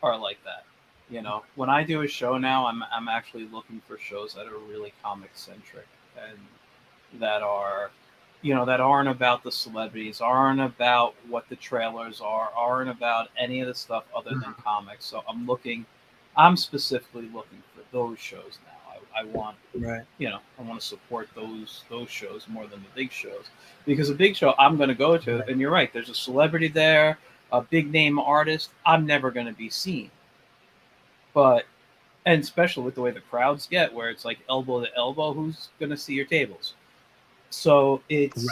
are like that. You know, when I do a show now, I'm actually looking for shows that are really comic centric and that are, you know, that aren't about the celebrities, aren't about what the trailers are, aren't about any of the stuff other than comics. So I'm specifically looking for those shows now. I want, you know, I want to support those shows more than the big shows, because a big show I'm going to go to, and you're right, there's a celebrity there, a big name artist, I'm never going to be seen. But, and especially with the way the crowds get, where it's like elbow to elbow, who's going to see your tables? So it's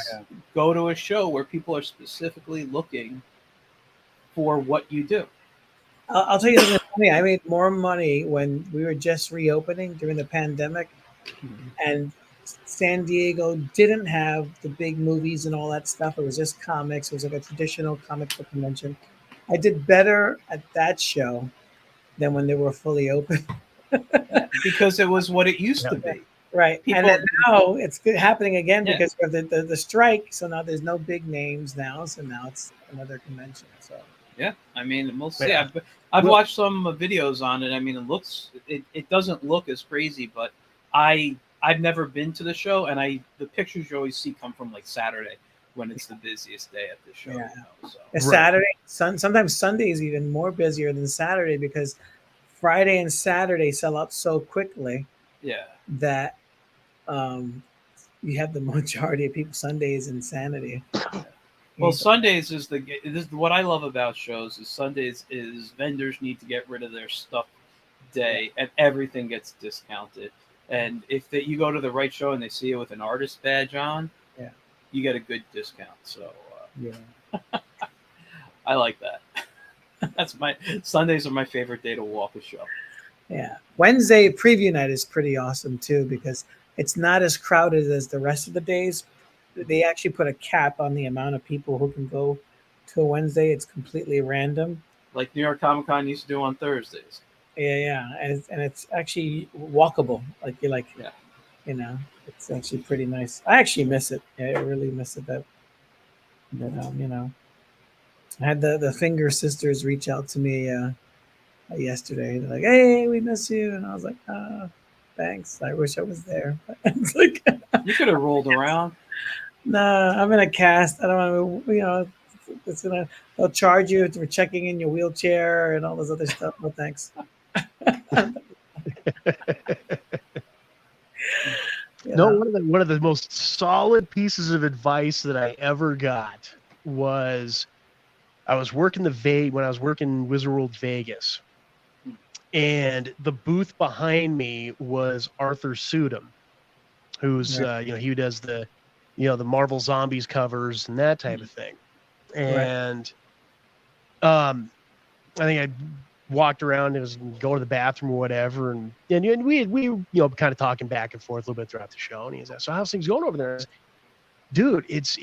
go to a show where people are specifically looking for what you do. I'll tell you something funny. I made more money when we were just reopening during the pandemic, and San Diego didn't have the big movies and all that stuff. It was just comics. It was like a traditional comic book convention. I did better at that show than when they were fully open. Because it was what it used to be. Right. People, and then now it's happening again because of the strike. So now there's no big names now. So now it's another convention. So yeah, I mean, we'll see. I've watched some videos on it. I mean, it doesn't look as crazy, but I've never been to the show, and the pictures you always see come from like Saturday when it's the busiest day at the show. Yeah. You know, so. Saturday, sometimes Sunday is even more busier than Saturday because Friday and Saturday sell out so quickly. Yeah. That you have the majority of people. Sundays insanity. Well, Sundays is what I love about shows is Sundays is vendors need to get rid of their stuff day and everything gets discounted. And if you go to the right show and they see it with an artist badge on, you get a good discount. So I like that. Sundays are my favorite day to walk a show. Yeah. Wednesday preview night is pretty awesome too because it's not as crowded as the rest of the days. They actually put a cap on the amount of people who can go to a Wednesday. It's completely random. Like New York Comic Con used to do on Thursdays. Yeah. And it's actually walkable. Like you know, it's actually pretty nice. I actually miss it. Yeah, I really miss it. That you know, I had the Finger Sisters reach out to me yesterday. They're like, "Hey, we miss you," and I was like, "Thanks. I wish I was there." It's like you could have rolled around. Nah, I'm in a cast. I don't want to. You know, they'll charge you for checking in your wheelchair and all this other stuff. No thanks. No, one of the most solid pieces of advice that I ever got was I was working when I was working Wizard World Vegas, and the booth behind me was Arthur Sudum, who's he does the Marvel Zombies covers and that type of thing. And I think I walked around and was going to the bathroom or whatever, and we kind of talking back and forth a little bit throughout the show, and he said, "So how's things going over there?" I said, "Dude, it's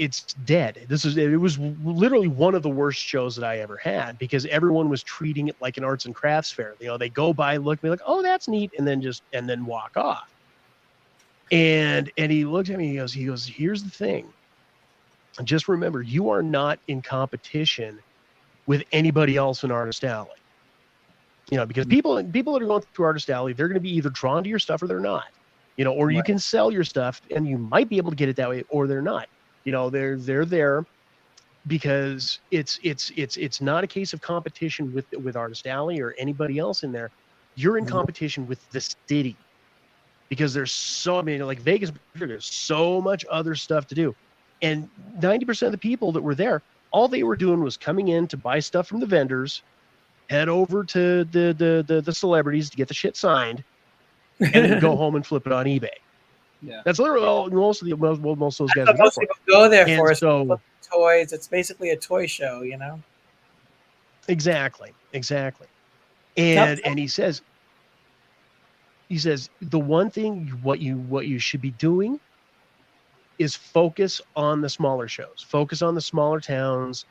dead. It was literally one of the worst shows that I ever had because everyone was treating it like an arts and crafts fair. You know, they go by, look at me like, oh, that's neat, and then walk off. And he looked at me, he goes, here's the thing. Just remember, you are not in competition with anybody else in Artist Alley. You know, because people that are going through Artist Alley, they're going to be either drawn to your stuff or they're not. You know, or you can sell your stuff and you might be able to get it that way, or they're not. You know, they're there because it's not a case of competition with Artist Alley or anybody else in there. You're in competition with the city because like Vegas, there's so much other stuff to do. And 90% of the people that were there, all they were doing was coming in to buy stuff from the vendors, head over to the celebrities to get the shit signed, and then go home and flip it on eBay. Yeah. That's literally all most of those guys are there Most for. people go there And for is so toys. It's basically a toy show, you know. exactly. Tell- And he says the one thing what you should be doing is focus on the smaller shows, focus on the smaller towns,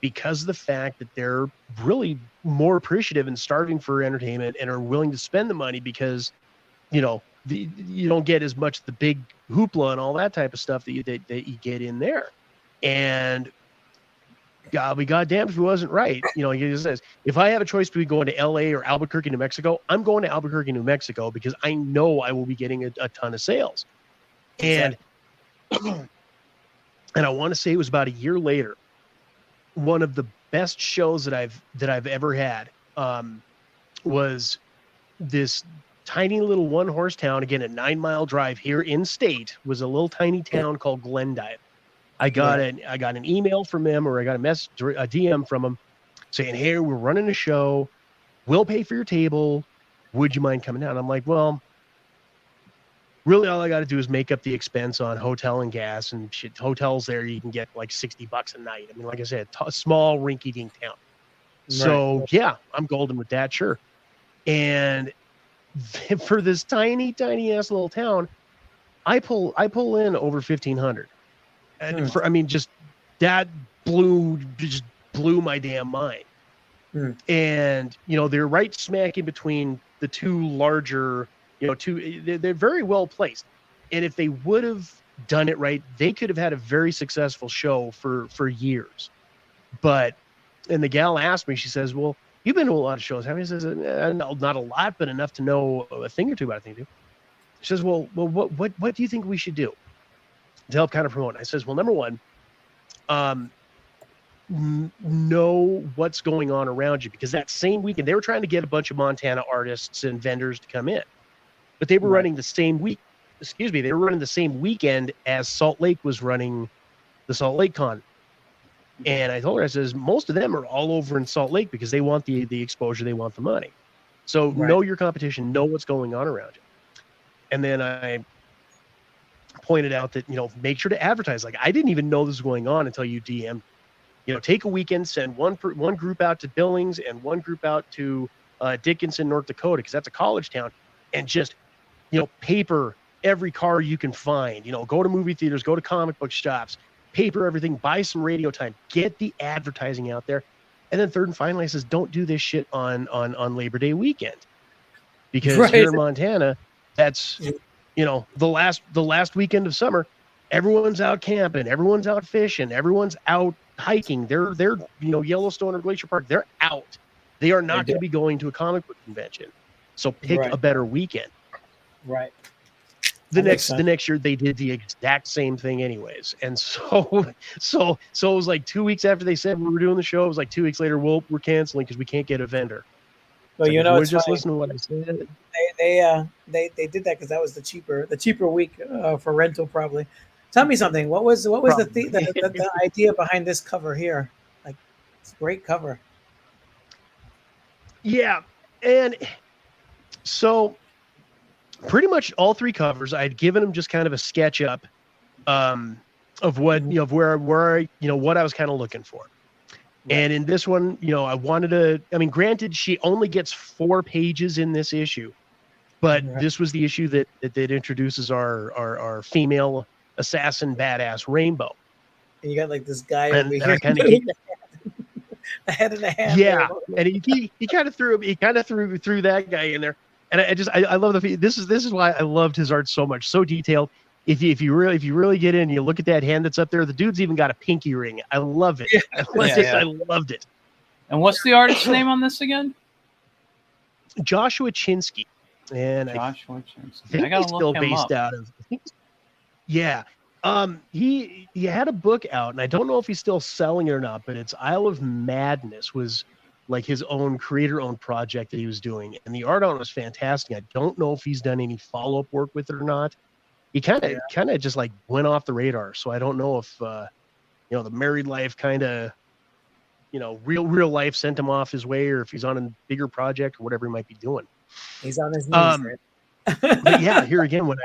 because of the fact that they're really more appreciative and starving for entertainment and are willing to spend the money because you don't get as much the big hoopla and all that type of stuff that you get in there. And God be goddamned if he wasn't right. He says, if I have a choice between going to LA or Albuquerque, New Mexico, I'm going to Albuquerque, New Mexico, because I know I will be getting a ton of sales. And and I want to say it was about a year later, one of the best shows that I've ever had was this tiny little 1-horse town, again, a 9-mile drive here in state, was a little tiny town called Glendive. I got an email from him, or I got a DM from him saying, hey, we're running a show, we'll pay for your table, would you mind coming down? I'm like, well, really all I got to do is make up the expense on hotel and gas and shit. Hotels there, you can get like $60 a night. I mean, like I said, a small rinky-dink town. So yeah, I'm golden with that, sure. And for this tiny ass little town, I pull in over 1,500. And just that just blew my damn mind. And they're right smack in between the two larger, they're very well placed. And if they would have done it right, they could have had a very successful show for years. And the gal asked me, she says, well, you've been to a lot of shows, haven't you? Says, no, not a lot, but enough to know a thing or two about it. I think you do. She says, well, what do you think we should do to help kind of promote? I says, well, number one, know what's going on around you, because that same weekend they were trying to get a bunch of Montana artists and vendors to come in, but they were running the same week. They were running the same weekend as Salt Lake was running the Salt Lake Con. And I told her, I says, most of them are all over in Salt Lake because they want the exposure, they want the money. So know your competition, know what's going on around you. And then I pointed out that, make sure to advertise. Like, I didn't even know this was going on until you DM'd. Take a weekend, send one group out to Billings and one group out to Dickinson, North Dakota, because that's a college town, and just, paper every car you can find. Go to movie theaters, go to comic book shops, paper everything, buy some radio time, get the advertising out there. And then third and finally, I says, don't do this shit on Labor Day weekend, because here in Montana, that's the last weekend of summer, everyone's out camping, everyone's out fishing, everyone's out hiking. They're Yellowstone or Glacier Park, they're out. They are not going to be going to a comic book convention. So pick a better weekend. Right. The next year they did the exact same thing anyways. And so it was like 2 weeks after they said we were doing the show, it was like 2 weeks later, we're canceling because we can't get a vendor. Well, it's just listen to what I said. They did that because that was the cheaper week for rental, probably. Tell me something. What was the idea behind this cover here? Like, it's a great cover. Yeah, and so pretty much all three covers, I'd given them just kind of a sketch up of what of where what I was kind of looking for. And in this one, I wanted to. I mean, granted, she only gets 4 pages in this issue, but this was the issue that introduces our female assassin badass Rainbow. And you got like this guy and over here, kind of a head and a hand. Yeah, and he kind of threw that guy in there, and I love this is why I loved his art so much, so detailed. If you really get in, you look at that hand that's up there. The dude's even got a pinky ring. I love it. I loved it. And what's the artist's name on this again? Joshua Chinsky. And Joshua Chinsky. I think he's still based out of. Yeah. He had a book out, and I don't know if he's still selling it or not, but it's Isle of Madness was like his own creator-owned project that he was doing, and the art on it was fantastic. I don't know if he's done any follow-up work with it or not. He kind of just like went off the radar, so I don't know if the married life kind of real life sent him off his way, or if he's on a bigger project or whatever he might be doing. He's on his knees. Right? But yeah, here again, when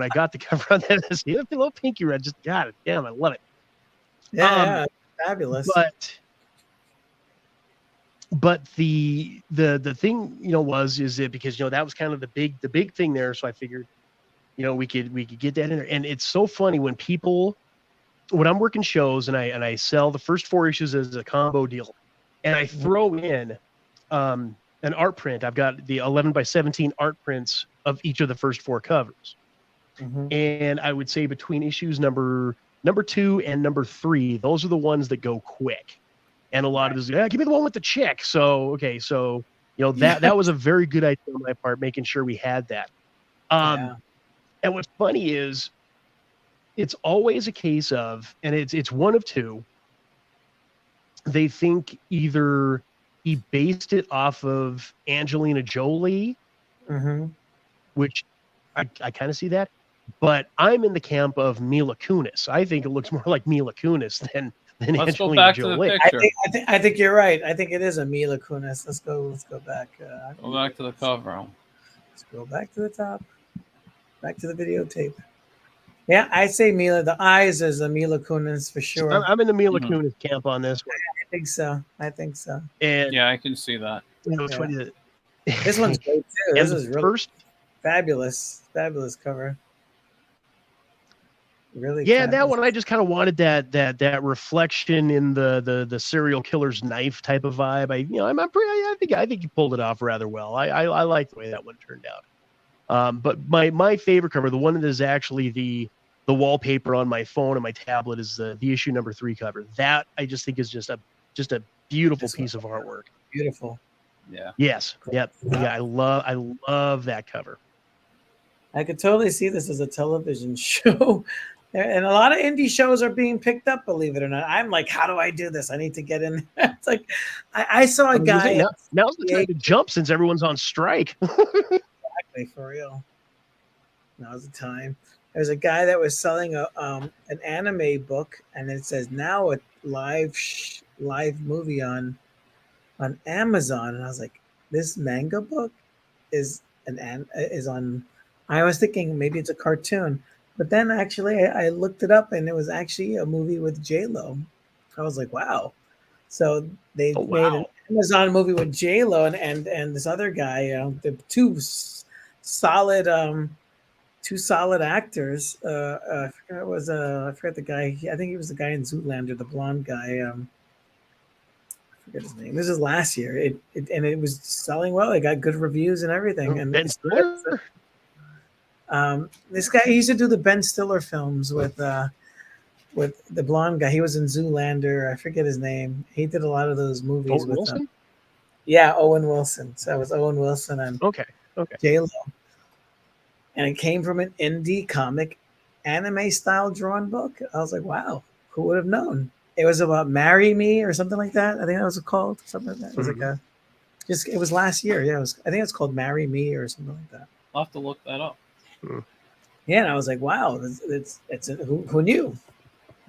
I got the cover on that, it's a little pinky red. Just God damn, I love it. Yeah, fabulous. But the thing, is it because that was kind of the big thing there. So I figured, we could get that in there. And it's so funny when I'm working shows and I sell the first 4 issues as a combo deal, and I throw in an art print. I've got the 11x17 art prints of each of the first 4 covers. Mm-hmm. And I would say between issues number 2 and number 3, those are the ones that go quick. And a lot of this, give me the one with the chick. So, okay. So, that was a very good idea on my part, making sure we had that. And what's funny is it's always a case of, and it's one of two. They think either he based it off of Angelina Jolie, Mm-hmm. which I kind of see that, but I'm in the camp of Mila Kunis. I think it looks more like Mila Kunis than Let's go Angelina back to Jolie. the picture. I think you're right. I think it is a Mila Kunis. Let's go back. Go back to the cover. Let's go back to the top. Back to the videotape. Yeah, I say Mila. The eyes is a Mila Kunis for sure. I'm in the Mila Kunis camp on this one. I think so. And Yeah, I can see that. it's funny that This one's great too. This is really fabulous cover. Really, yeah. fabulous. That one I just kind of wanted that reflection in the serial killer's knife type of vibe. I think you pulled it off rather well. I like the way that one turned out. But my favorite cover, the one that is actually the wallpaper on my phone and my tablet, is the issue number 3 cover. That I just think is just a beautiful piece of artwork. Beautiful. Yeah. Yes. Yep. Yeah. I love that cover. I could totally see this as a television show. And a lot of indie shows are being picked up, believe it or not. I'm like, how do I do this? I need to get in. It's like, I saw a guy. Now's the time to jump since everyone's on strike. Exactly, for real. Now's the time. There's a guy that was selling an anime book, and it says now a live movie on Amazon, and I was like, this manga book is on. I was thinking maybe it's a cartoon, but then actually I looked it up, and it was actually a movie with J-Lo. I was like, wow. So they made an Amazon movie with J-Lo and this other guy. The two solid actors. I forgot the guy. I think he was the guy in Zoolander, the blonde guy. I forget his name. This is last year. It was selling well. It got good reviews and everything. And Ben Stiller? This guy, he used to do the Ben Stiller films with the blonde guy. He was in Zoolander. I forget his name. He did a lot of those movies Owen with Wilson? Yeah, Owen Wilson. So it was Owen Wilson and Okay. J-Lo. And it came from an indie comic anime style drawn book. I was like, wow, who would have known? It was about Marry Me or something like that. I think that was called something like that. It was like it was last year. Yeah, I think it's called Marry Me or something like that. I'll have to look that up. Yeah, and I was like, wow, who knew?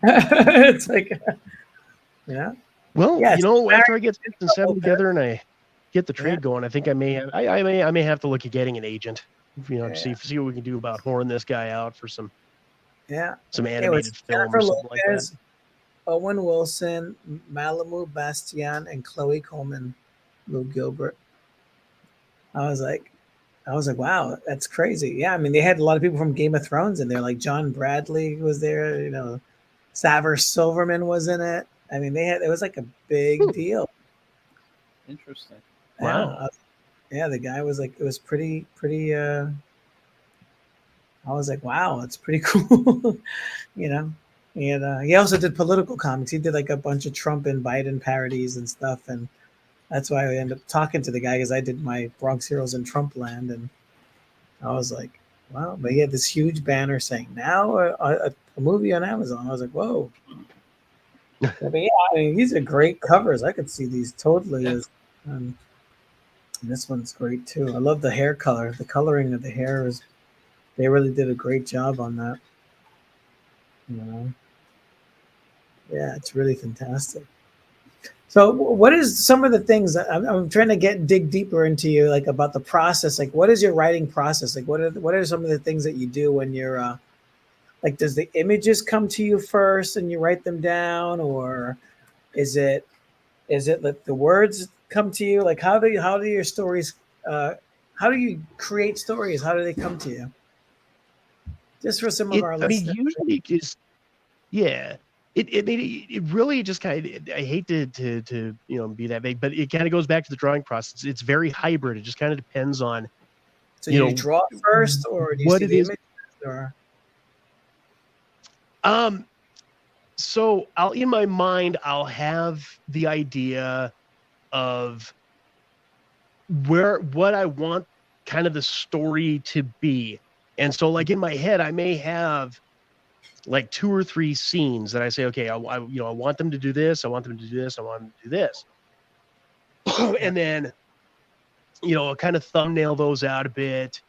It's like, Well, yeah, after I get 6 and 7 together and I get the trade going, I think I may have to look at getting an agent. To see what we can do about whoring this guy out for some animated film or something like that. Owen Wilson, Malamu Bastian, and Chloe Coleman, Lou Gilbert. I was like, wow, that's crazy. Yeah, I mean, they had a lot of people from Game of Thrones in there, like John Bradley was there. Savor Silverman was in it. I mean, it was like a big deal. Interesting. Wow. Yeah, the guy was like, it was pretty. I was like, wow, it's pretty cool. And he also did political comics. He did like a bunch of Trump and Biden parodies and stuff, and that's why I ended up talking to the guy, because I did my Bronx Heroes in Trump Land, and I was like, wow. But he had this huge banner saying now a movie on Amazon. I was like, whoa. But yeah, I mean, these are great covers. I could see these totally. And this one's great too. I love the hair color. The coloring of the hair they really did a great job on that. Yeah, it's really fantastic. So, what is some of the things that I'm trying to dig deeper into you, like about the process? Like, what is your writing process? Like, what are some of the things that you do when you're like? Does the images come to you first and you write them down, or is it like the words come to you? Like, how do your stories? How do you create stories? How do they come to you? Just for some of our I mean, listeners. usually just yeah. It really just kind of, I hate to be that vague, but it kind of goes back to the drawing process. It's very hybrid. It just kind of depends on So you draw first, or do you what see it the is. image? Or So in my mind, I'll have the idea of what I want kind of the story to be. And so like in my head, I may have like 2 or 3 scenes that I say, okay, I want them to do this. I want them to do this. I want them to do this. And then, I'll kind of thumbnail those out a bit.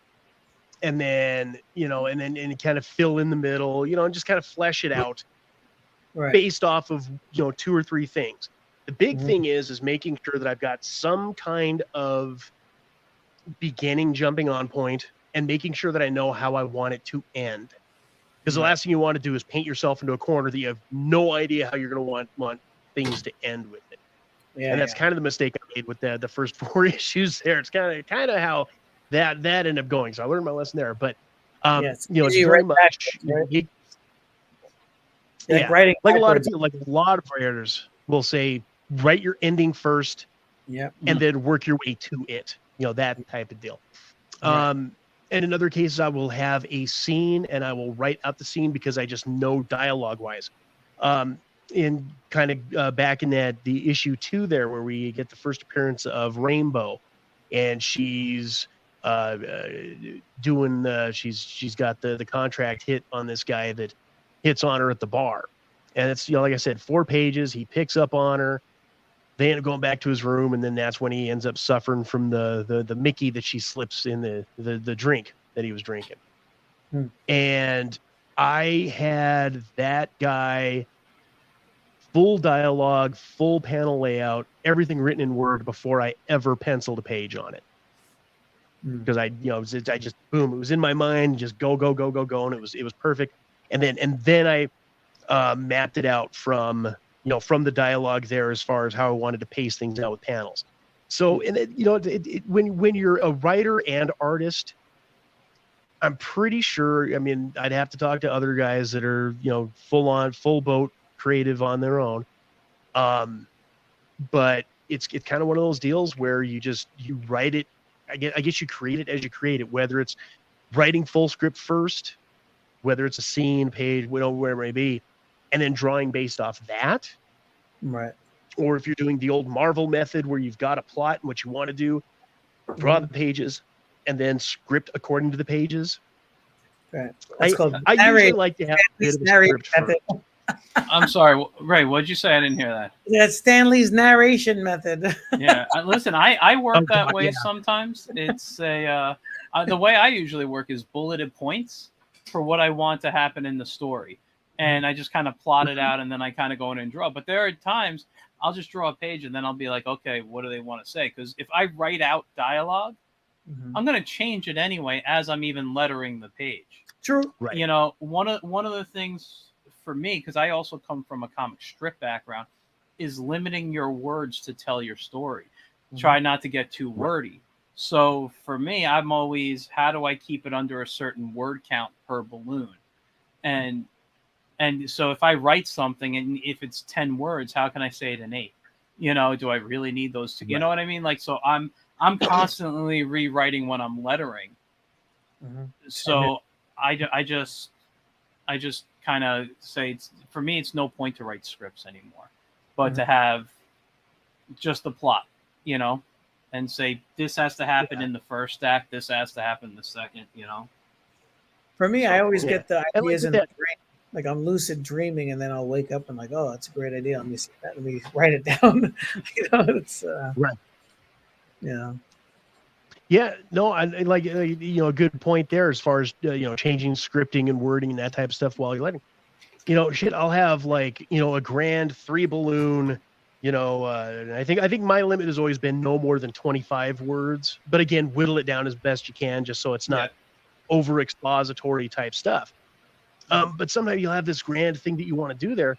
And then, and kind of fill in the middle, and just kind of flesh it out based off of, 2 or 3 things. The big thing is making sure that I've got some kind of beginning jumping on point and making sure that I know how I want it to end. Because the last thing you want to do is paint yourself into a corner that you have no idea how you're going to want things to end with it. And that's kind of the mistake I made with the first 4 issues there. It's kind of how that ended up going. So I learned my lesson there. But it's very much writing like a lot of people, like a lot of writers will say, write your ending first, and then work your way to it. That type of deal. And in other cases, I will have a scene and I will write out the scene because I just know dialogue wise. In kind of back in the issue 2 there, where we get the first appearance of Rainbow, and she's she's got the contract hit on this guy that hits on her at the bar, and it's like I said, 4 pages. He picks up on her. They end up going back to his room, and then that's when he ends up suffering from the Mickey that she slips in the drink that he was drinking. And I had that guy full dialogue, full panel layout, everything written in Word before I ever penciled a page on it. Because I just boom, it was in my mind, just go, and it was perfect. And then I mapped it out from the dialogue there as far as how I wanted to pace things out with panels. So, and when you're a writer and artist, I'm pretty sure, I mean, I'd have to talk to other guys that are, full boat creative on their own. But it's kind of one of those deals where you write it. I guess you create it as you create it, whether it's writing full script first, whether it's a scene, page, whatever it may be, and then drawing based off that. Right. Or if you're doing the old Marvel method where you've got a plot and what you want to do, draw the pages and then script according to the pages. Right. That's I usually like to have a bit of a script first. I'm sorry, Ray, what'd you say? I didn't hear that. That's Stanley's narration method. Yeah, listen, I work that way sometimes. It's the way I usually work is bulleted points for what I want to happen in the story. And I just kind of plot it out, and then I kind of go in and draw. But there are times I'll just draw a page, and then I'll be like, okay, what do they want to say? Because if I write out dialogue, I'm going to change it anyway as I'm even lettering the page. True. Right. One of the things for me, because I also come from a comic strip background, is limiting your words to tell your story. Try not to get too wordy. So for me, I'm always, how do I keep it under a certain word count per balloon? And so if I write something and if it's 10 words, how can I say it in 8? Do I really need those two? You know what I mean? Like, so I'm constantly rewriting when I'm lettering. So I just kind of say, for me, it's no point to write scripts anymore, but to have just the plot, and say this has to happen in the first act, this has to happen in the second, For me, I always get the ideas in the brain. Like I'm lucid dreaming, and then I'll wake up and like, oh, that's a great idea. Let me see that. Let me write it down. It's right. Yeah. Yeah, no, I like a good point there as far as changing scripting and wording and that type of stuff while you're letting. I'll have like a grand 3 balloon You know, and I think my limit has always been no more than 25 words. But again, whittle it down as best you can, just so it's not over expository type stuff. But sometimes you'll have this grand thing that you want to do there,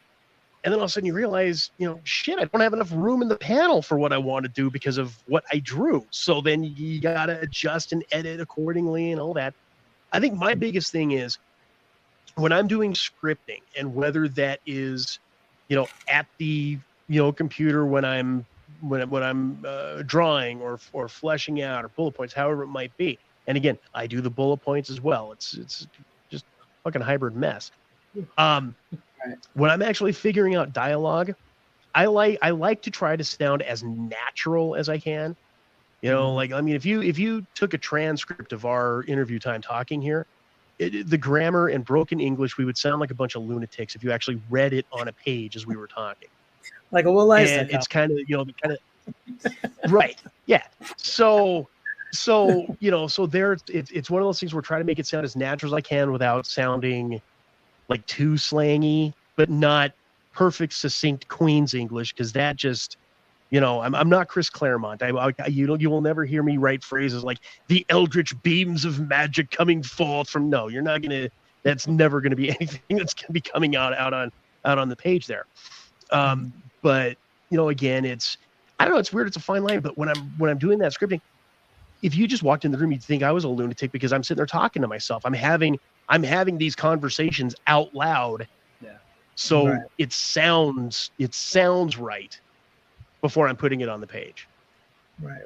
and then all of a sudden you realize, you know, shit, I don't have enough room in the panel for what I want to do because of what I drew. So then you gotta adjust and edit accordingly and all that. I think my biggest thing is when I'm doing scripting, and whether that is, you know, at the, you know, computer when I'm drawing or fleshing out or bullet points, however it might be. And again, I do the bullet points as well. It's just fucking hybrid mess. When I'm actually figuring out dialogue, I like to try to sound as natural as I can. You know, like, I mean, if you took a transcript of our interview time talking here, the grammar and broken English, we would sound like a bunch of lunatics if you actually read it on a page as we were talking. Like a Will Eisner. And it's kind of, you know, right. Yeah. So, you know, so there, it's one of those things where I try to make it sound as natural as I can without sounding like too slangy, but not perfect, succinct Queen's English, because that just, you know, I'm not Chris Claremont. You will never hear me write phrases like the eldritch beams of magic coming forth from. No, you're not gonna. That's never gonna be anything that's gonna be coming out on the page there. But you know, again, I don't know. It's weird. It's a fine line. But when I'm doing that scripting, if you just walked in the room, you'd think I was a lunatic because I'm sitting there talking to myself. I'm having these conversations out loud. Yeah. So it sounds right before I'm putting it on the page. Right.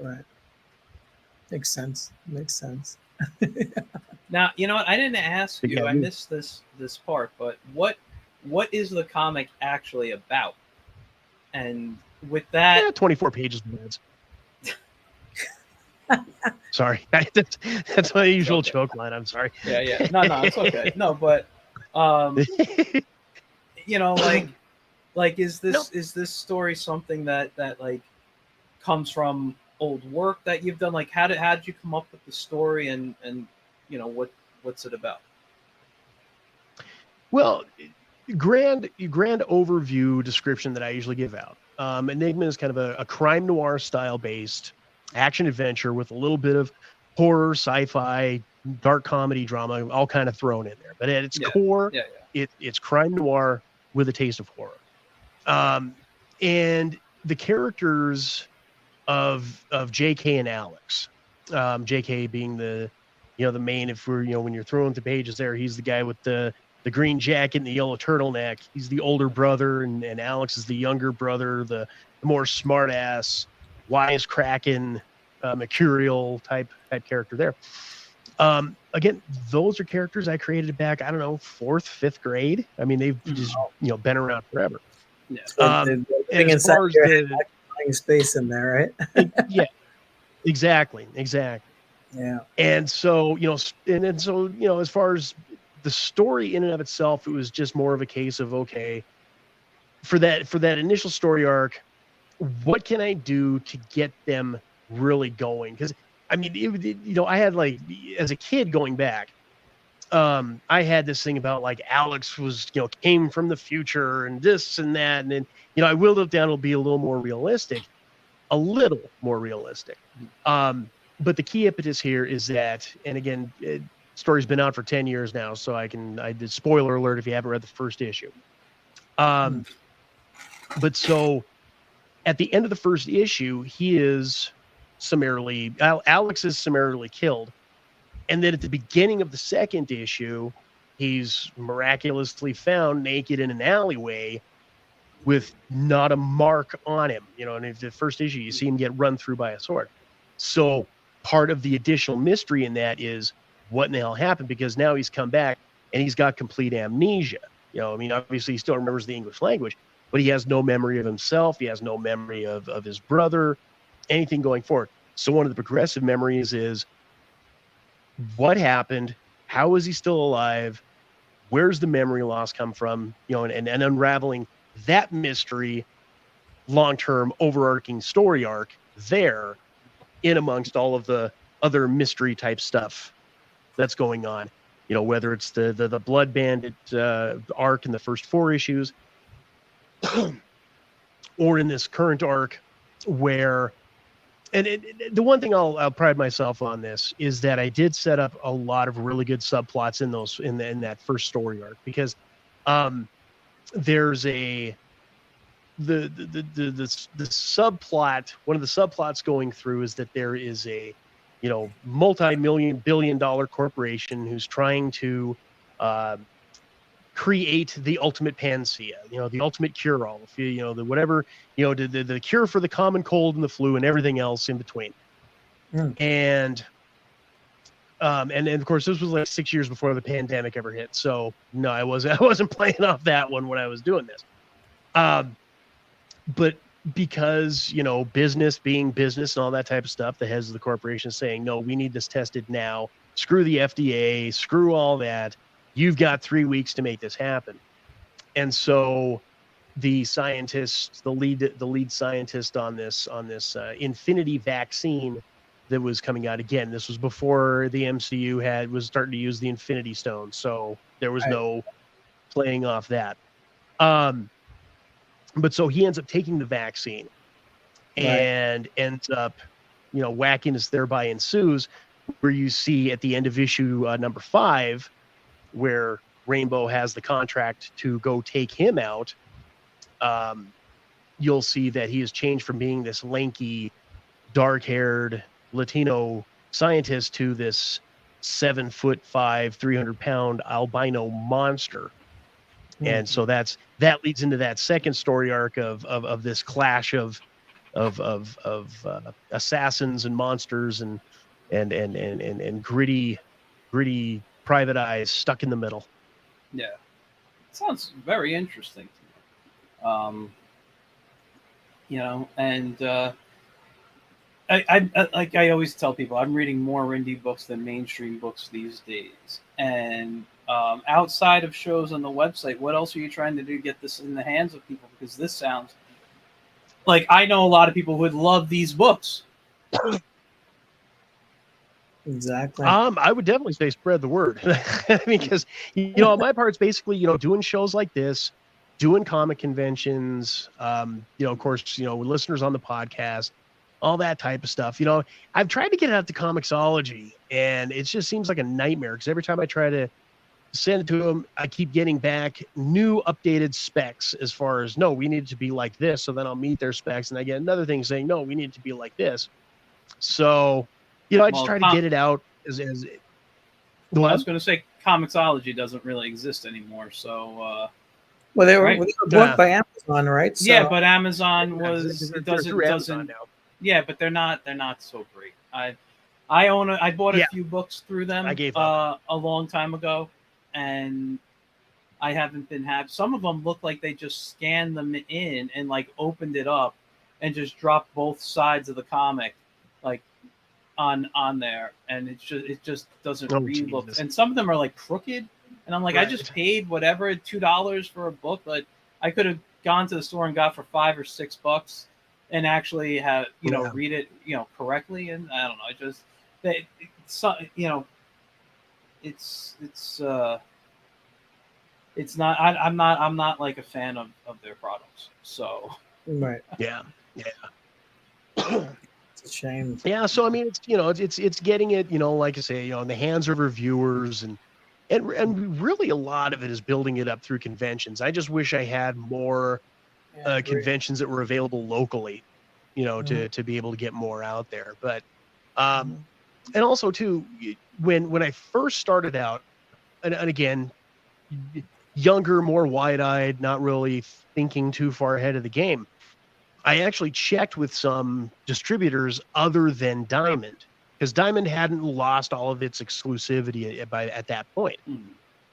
Makes sense. Now, you know what? I didn't ask you. I missed this part, but what is the comic actually about? And with that, 24 pages. Sorry, that's my usual joke line. I'm sorry. Yeah. No, it's okay. No, but you know, like is this story something that like comes from old work that you've done? Like, how did you come up with the story, and you know what's it about? Well, grand overview description that I usually give out. Enigma is kind of a crime noir style based action adventure with a little bit of horror, sci-fi, dark comedy, drama, all kind of thrown in there. But at its core, it's crime noir with a taste of horror. And the characters of JK and Alex, JK being the main, if we're, when you're throwing the pages there, he's the guy with the green jacket and the yellow turtleneck. He's the older brother, and Alex is the younger brother, the more smart ass, wisecracking, mercurial type character there. Again, those are characters I created back, I don't know, 4th, 5th grade. I mean, they've just been around forever. Yeah. As far as the space in there, right? Yeah, exactly. Yeah. And so, as far as the story in and of itself, it was just more of a case of, okay, for that initial story arc, what can I do to get them really going? Because I mean, I had, like, as a kid going back, I had this thing about, like, Alex was, came from the future and this and that. And then, I willed it down to be a little more realistic. But the key impetus here is that, and again, story's been out for 10 years now, so I did spoiler alert if you haven't read the first issue. But so at the end of the first issue, Alex is summarily killed. And then at the beginning of the second issue, he's miraculously found naked in an alleyway with not a mark on him. And in the first issue, you see him get run through by a sword. So part of the additional mystery in that is what in the hell happened, because now he's come back and he's got complete amnesia. Obviously he still remembers the English language, but he has no memory of himself. He has no memory of his brother, anything going forward. So one of the progressive memories is what happened, how is he still alive, where's the memory loss come from, and unraveling that mystery, long-term overarching story arc there in amongst all of the other mystery type stuff that's going on, whether it's the Blood Bandit arc in the first 4 issues, or in this current arc where, and the one thing I'll pride myself on this is that I did set up a lot of really good subplots in that first story arc, because there's the subplot, one of the subplots going through is that there is a, multi-million billion-dollar corporation who's trying to create the ultimate panacea, the ultimate cure-all, the whatever, the cure for the common cold and the flu and everything else in between. And of course, this was like 6 years before the pandemic ever hit. So no, I wasn't playing off that one when I was doing this. But because, business being business and all that type of stuff, the heads of the corporation saying, no, we need this tested now. Screw the FDA, screw all that. You've got 3 weeks to make this happen. And so the scientist, the lead scientist on this Infinity vaccine that was coming out, again, this was before the MCU was starting to use the Infinity Stone. So there was no playing off that. But so he ends up taking the vaccine and ends up, wackiness thereby ensues, where you see at the end of issue number 5, where Rainbow has the contract to go take him out. You'll see that he has changed from being this lanky, dark-haired Latino scientist to this 7'5", 300-pound albino monster. And so that leads into that second story arc of this clash of assassins and monsters and gritty private eyes stuck in the middle. Yeah, sounds very interesting to me. And I like I always tell people, I'm reading more indie books than mainstream books these days. And outside of shows on the website, what else are you trying to do to get this in the hands of people? Because this sounds like, I know a lot of people who would love these books. Exactly. I would definitely say spread the word. Because, on my part, it's basically, doing shows like this, doing comic conventions, of course, listeners on the podcast, all that type of stuff. I've tried to get it out to Comixology, and it just seems like a nightmare, because every time I try to send it to them, I keep getting back new updated specs as far as, no, we need it to be like this. So then I'll meet their specs, and I get another thing saying, no, we need it to be like this. So, I just try to get it out as I was going to say Comixology doesn't really exist anymore. So, well, they were bought by Amazon, right? So, yeah, but Amazon doesn't. Now. Yeah, but they're not so great. I bought a few books through them. I gave up a long time ago, and I haven't been happy. Some of them look like they just scanned them in and like opened it up and just dropped both sides of the comic like on there, and it just doesn't read look. And some of them are like crooked, and I'm like, I just paid whatever $2 for a book, but I could have gone to the store and got for $5 or $6 and actually have read it correctly. And I don't know, it's not. I'm not like a fan of their products. So right, yeah. It's a shame. Yeah, so I mean, it's getting it, like I say, in the hands of reviewers, and really a lot of it is building it up through conventions. I just wish I had more conventions that were available locally, to be able to get more out there. But and also too, when I first started out, and again, younger, more wide-eyed, not really thinking too far ahead of the game, I actually checked with some distributors other than Diamond, because Diamond hadn't lost all of its exclusivity at that point.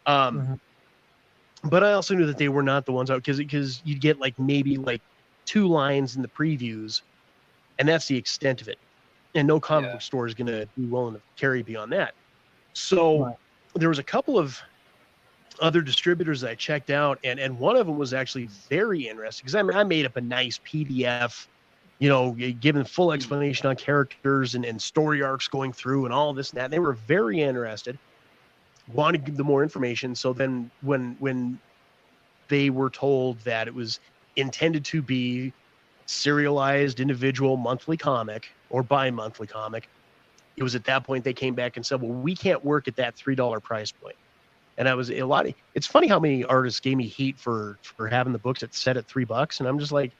But I also knew that they were not the ones out, because you'd get maybe 2 lines in the previews, and that's the extent of it. And no comic book store is going to be willing to carry beyond that. So there was a couple of other distributors that I checked out, and one of them was actually very interesting, because I made up a nice PDF, giving full explanation on characters and story arcs going through and all this and that. And they were very interested, wanted to give them more information. So then when they were told that it was intended to be serialized individual monthly comic or bi-monthly comic, it was at that point they came back and said, well, we can't work at that $3 price point. And I was a lot of, it's funny how many artists gave me heat for having the books set at $3. And I'm just like,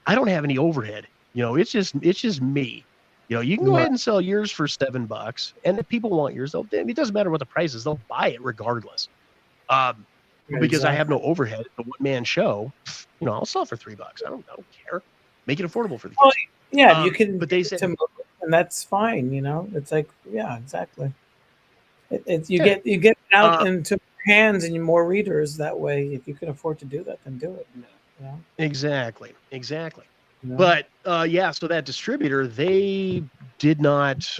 I don't have any overhead. It's just me. You can go ahead and sell yours for $7. And if people want yours, it doesn't matter what the price is. They'll buy it regardless. Because I have no overhead. It's a one-man show. I'll sell for $3. I don't care. Make it affordable for the kids. Yeah, you can. But they said, and that's fine. It's like, yeah, exactly. You get out into hands and more readers that way. If you can afford to do that, then do it. Exactly. But so that distributor, they did not.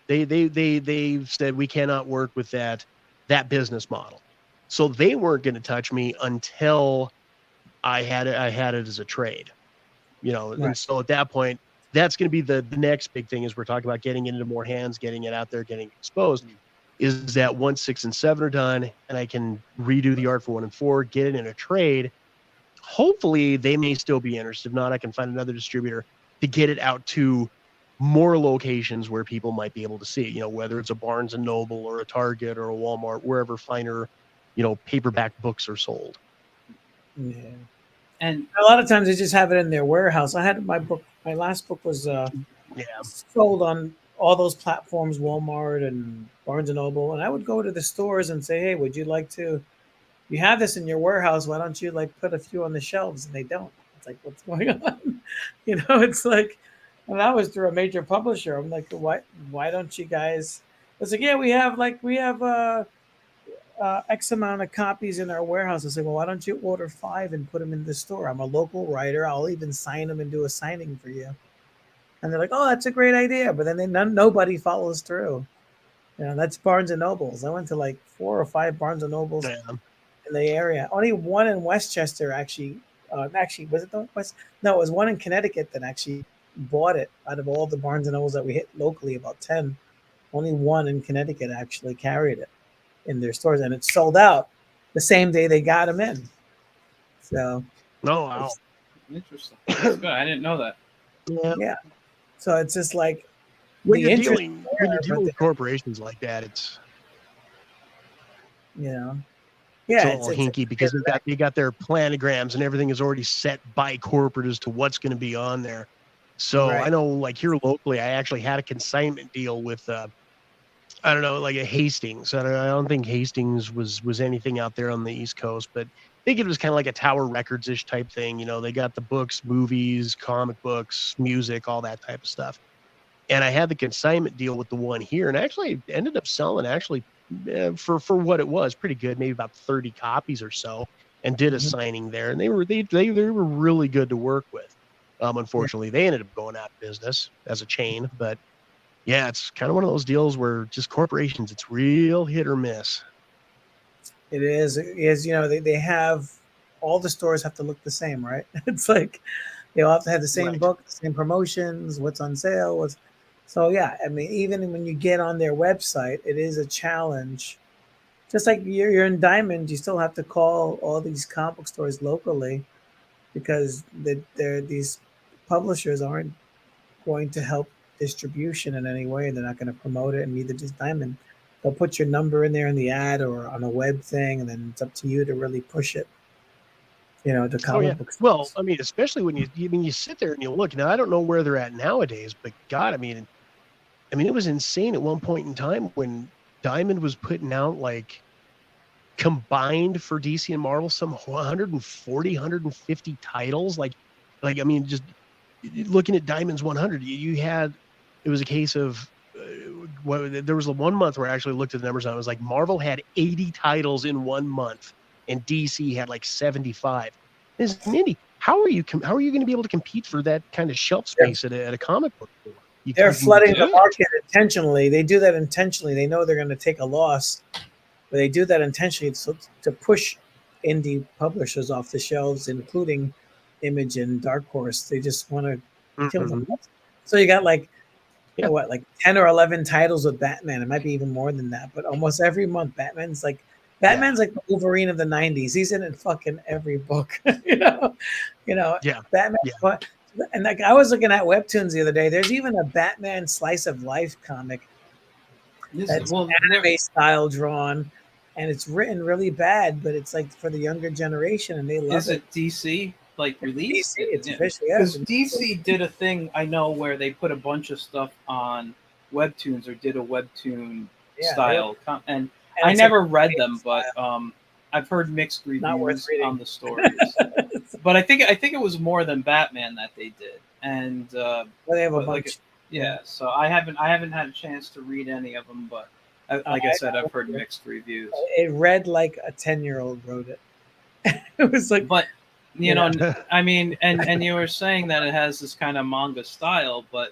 They said we cannot work with that business model. So they weren't going to touch me until I had it as a trade. And so at that point, that's going to be the next big thing as we're talking about getting it into more hands, getting it out there, getting exposed. Is that 1, 6, and 7 are done, and I can redo the art for 1 and 4, get it in a trade. Hopefully, they may still be interested. If not, I can find another distributor to get it out to more locations where people might be able to see. Whether it's a Barnes and Noble or a Target or a Walmart, wherever finer, paperback books are sold. Yeah, and a lot of times they just have it in their warehouse. I had my book. My last book was sold on all those platforms, Walmart and Barnes and Noble, and I would go to the stores and say, "Hey, would you like to? You have this in your warehouse. Why don't you put a few on the shelves?" And they don't. It's like, what's going on? It's like, and that was through a major publisher. I'm like, why don't you guys? It's like, yeah, we have X amount of copies in our warehouse. I said, well, why don't you order 5 and put them in the store? I'm a local writer. I'll even sign them and do a signing for you. And they're like, oh, that's a great idea. But then nobody follows through. That's Barnes and Nobles. I went to 4 or 5 Barnes and Nobles in the area. Only one in Westchester actually. Actually, was it the West? No, it was one in Connecticut that actually bought it out of all the Barnes and Nobles that we hit locally, about 10. Only one in Connecticut actually carried it in their stores, and it sold out the same day they got them in. So, wow, interesting. That's good. I didn't know that. Yeah. So it's just like when you're dealing with corporations like that, it's it's a little hinky because they got their planograms and everything is already set by corporate as to what's going to be on there. So I know, here locally, I actually had a consignment deal with I don't know, a Hastings. I don't think Hastings was anything out there on the East Coast, but I think it was kind of like a Tower Records-ish type thing. They got the books, movies, comic books, music, all that type of stuff. And I had the consignment deal with the one here, and actually ended up selling for what it was pretty good, maybe about 30 copies or so, and did a signing there. And they were really good to work with. Unfortunately, they ended up going out of business as a chain, but. Yeah, it's kind of one of those deals where just corporations, it's real hit or miss. It is. They have, all the stores have to look the same, right? It's like they all have to have the same book, the same promotions, what's on sale. So, yeah, I mean, even when you get on their website, it is a challenge. Just like you're in Diamond, you still have to call all these comic book stores locally because these publishers aren't going to help distribution in any way. They're not going to promote it, and neither does Diamond. They'll put your number in there in the ad or on a web thing, and then it's up to you to really push it. To comic books. Well, I mean, especially when you sit there and you look. Now, I don't know where they're at nowadays, but God, I mean, it was insane at one point in time when Diamond was putting out combined for DC and Marvel some 140, 150 titles. I mean, just looking at Diamond's 100, it was a case of there was one month where I actually looked at the numbers and I was like, Marvel had 80 titles in 1 month and DC had 75. Mindy, how are you going to be able to compete for that kind of shelf space at a comic book store? They're flooding the market intentionally. They do that intentionally. They know they're going to take a loss, but they do that intentionally to push indie publishers off the shelves, including Image and Dark Horse. They just want to kill them. So you got 10 or 11 titles of Batman. It might be even more than that, but almost every month Batman's like the Wolverine of the 90s. He's in fucking every book. Batman. Yeah. So And like I was looking at webtoons the other day. There's even a Batman slice of life comic that's Well, anime style drawn, and it's written really bad, but it's like for the younger generation, and they love is it DC like released? DC, it's Yeah. official, yeah. Because DC did a thing I know where they put a bunch of stuff on webtoons or did a webtoon Yeah, style, and and I it's never like read them, but I've heard mixed Not worth reviews reading. on the stories. But I think it was more than Batman that they did, and well, they have a but, like, bunch. yeah. So I haven't had a chance to read any of them, but like I said, I've heard mixed reviews. It read like a 10-year-old wrote it. It was like, But you know, I mean, and you were saying that it has this kind of manga style, but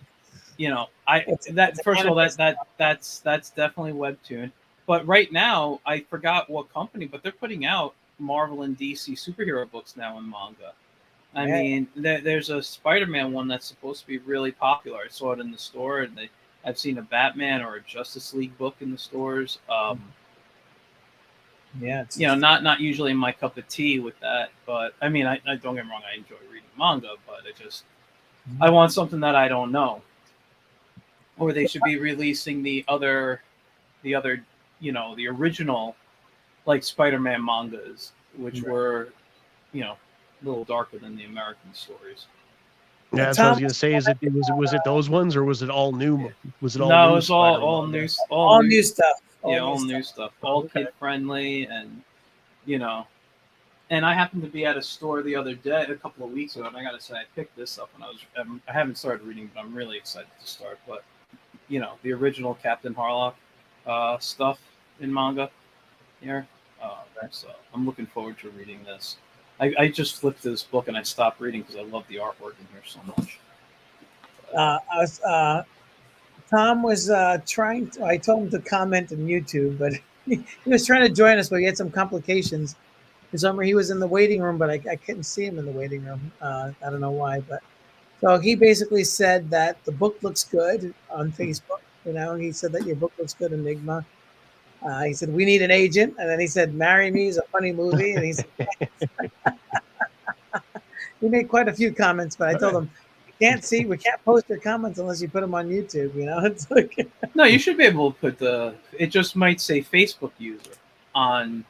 you know, It's first of all anime that's definitely webtoon. But right now, I forgot what company, but they're putting out Marvel and DC superhero books now in manga. I Yeah. mean, there's a Spider-Man one that's supposed to be really popular. I saw it in the store, and I've seen a Batman or a Justice League book in the stores. yeah, it's You know, not usually my cup of tea with that, but I mean, I don't get me wrong, I enjoy reading manga, but I want something that I don't know. Or they should be releasing the other, you know, the original, like Spider-Man mangas, which were, you know, a little darker than the American stories. Yeah, that's what I was gonna say. Was it those ones, or was it all new? Was it all? No, new it was all Spider-Man? new, all new stuff. yeah, all new stuff, all Okay. kid friendly, and you know. And I happened to be at a store the other day, a couple of weeks ago, and I gotta say, I picked this up, and I haven't started reading, but I'm really excited to start. But you know, the original Captain Harlock stuff in manga here, so I'm looking forward to reading this. I just flipped this book and I stopped reading because I love the artwork in here so much. Tom was trying to, I told him to comment on YouTube, but he was trying to join us, but he had some complications. For some reason, he was in the waiting room, but I couldn't see him in the waiting room. I don't know why, but so he basically said that the book looks good on Facebook. You know, he said that your book looks good, Enigma. He said, we need an agent. And then he said, Marry Me is a funny movie. And he said, he made quite a few comments, but I told him, we can't post your comments unless you put them on YouTube. You know, it's like, No, you should be able to put it just might say Facebook user on.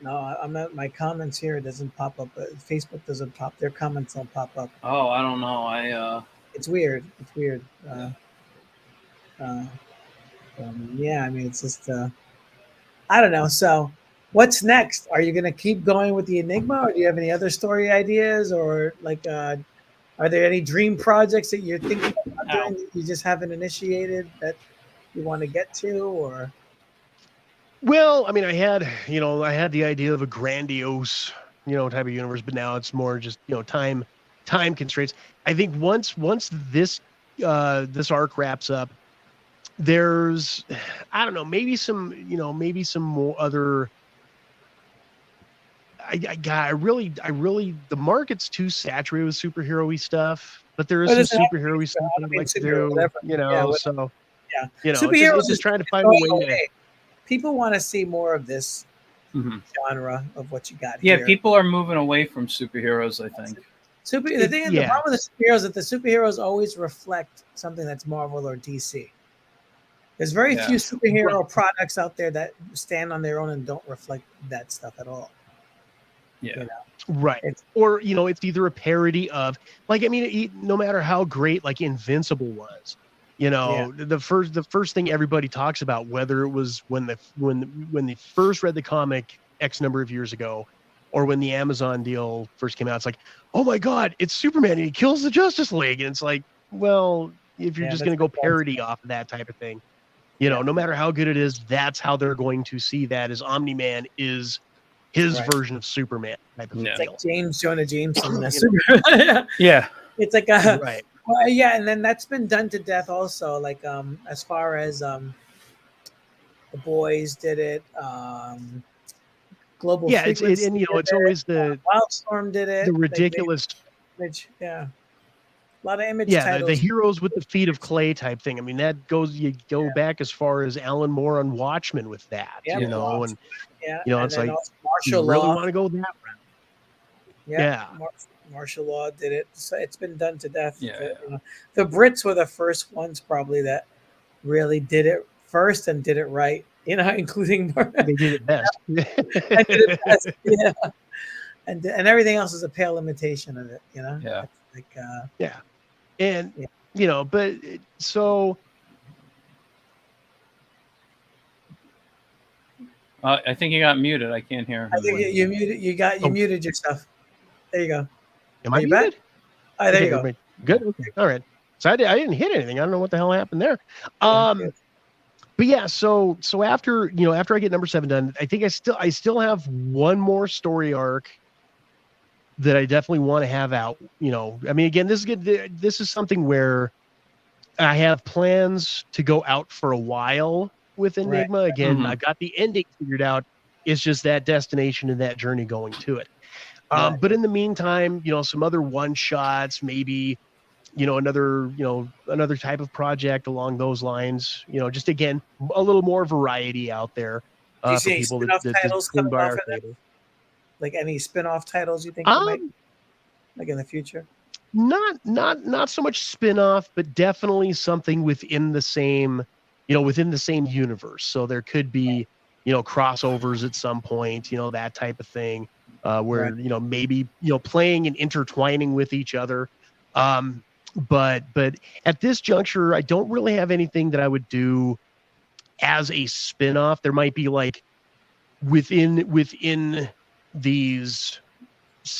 no, I'm at my comments here. It doesn't pop up. Facebook doesn't pop. Their comments don't pop up. Oh, I don't know. It's weird. It's weird. Yeah, I mean, it's just, I don't know. So, what's next? Are you going to keep going with the Enigma, or do you have any other story ideas, or like, are there any dream projects that you're thinking about doing that you just haven't initiated that you want to get to, or? Well, I mean, I had the idea of a grandiose, type of universe, but now it's more just, time constraints. I think once this arc wraps up, there's, I don't know, maybe some more other. I really, the market's too saturated with superhero-y stuff, but there is some superhero-y stuff that I'd like to do, so, it's just trying to find a way to. People want to see more of this genre of what you got here. Yeah, people are moving away from superheroes, I think. The problem with the superheroes is that the superheroes always reflect something that's Marvel or DC. There's very few superhero products out there that stand on their own and don't reflect that stuff at all. Yeah. Right. Or, it's either a parody of, like, I mean, no matter how great, like, Invincible was, the first thing everybody talks about, whether it was when they first read the comic X number of years ago, or when the Amazon deal first came out, it's like, oh my God, it's Superman and he kills the Justice League. And it's like, well, if you're just going to go parody off of that type of thing, no matter how good it is, that's how they're going to see that, as Omni-Man is his version of Superman type of It's deal. like Jonah Jameson. Yeah. It's like right. Well, yeah, and then that's been done to death also. Like as far as the Boys did it, Global Frequency, it's always the Wildstorm did it. The ridiculous Image, a lot of Image. The heroes with the feet of clay type thing. I mean, that goes. You go back as far as Alan Moore on Watchmen with that. And it's like Martial you really Law. want to go that route. Yeah. Martial law did it. So it's been done to death. Yeah, You know, the Brits were the first ones probably that really did it first and did it right. You know, including They did it best. and did it best. Yeah, and everything else is a pale imitation of it. You know. Yeah. It's like Yeah. And Yeah. you know, but so I think you got muted. I can't hear I him. think you muted. You Oh. muted yourself. There you go. am Are I you back? muted? Oh, there Okay, you go. everybody good. Okay, all right. So I didn't hit anything. I don't know what the hell happened there. Good. But yeah, so after after I get number 7 done, I think I still have one more story arc that I definitely want to have out. You know, I mean, again, this is good. This is something where I have plans to go out for a while with Enigma. Again, Mhm. I've got the ending figured out. It's just that destination and that journey going to it. Right. But in the meantime, some other one shots, maybe, another type of project along those lines, just again, a little more variety out there Do you for see any people spin-off that titles swing coming by off our of that? table. Like any spin-off titles you think you might Um, like in the future? not so much spin-off, but definitely something within the same, within the same universe. So there could be, crossovers at some point, that type of thing, where, Right. maybe, playing and intertwining with each other. But at this juncture, I don't really have anything that I would do as a spin-off. There might be like within these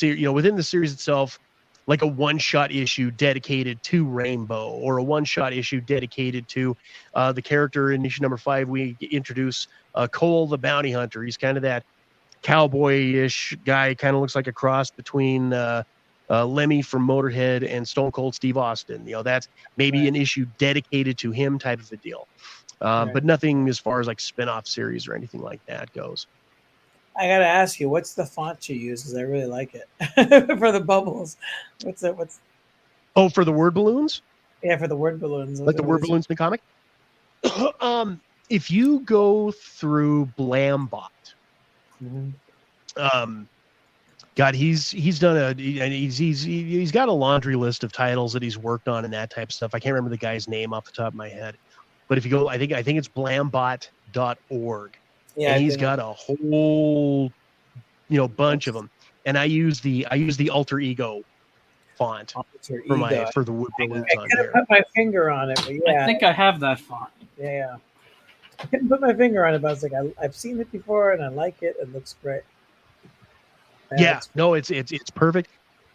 within the series itself, like a one-shot issue dedicated to Rainbow, or a one-shot issue dedicated to the character in issue number 5. We introduce Cole the Bounty Hunter. He's kind of that cowboy-ish guy, kind of looks like a cross between Lemmy from Motorhead and Stone Cold Steve Austin. That's maybe Right. an issue dedicated to him, type of a deal. Right. But nothing as far as like spin-off series or anything like that goes. I gotta ask you, what's the font you use? Because I really like it for the bubbles. What's it? What's Oh, for the word balloons? for the word balloons? Like the What word is it? balloons in the comic? If you go through Blambot, Mhm. God, he's done and he's got a laundry list of titles that he's worked on and that type of stuff. I can't remember the guy's name off the top of my head, but if you go, I think it's blambot.org, Yeah, and I've he's been- got a whole bunch of them. And I use the Alter Ego font Alter for Ego. for the wood balloons I on couldn't here. put my finger on it, but yeah, I think I have that font. yeah. I couldn't put my finger on it, but I was like, I've seen it before and I like it. It looks great. Yeah, no, it's perfect.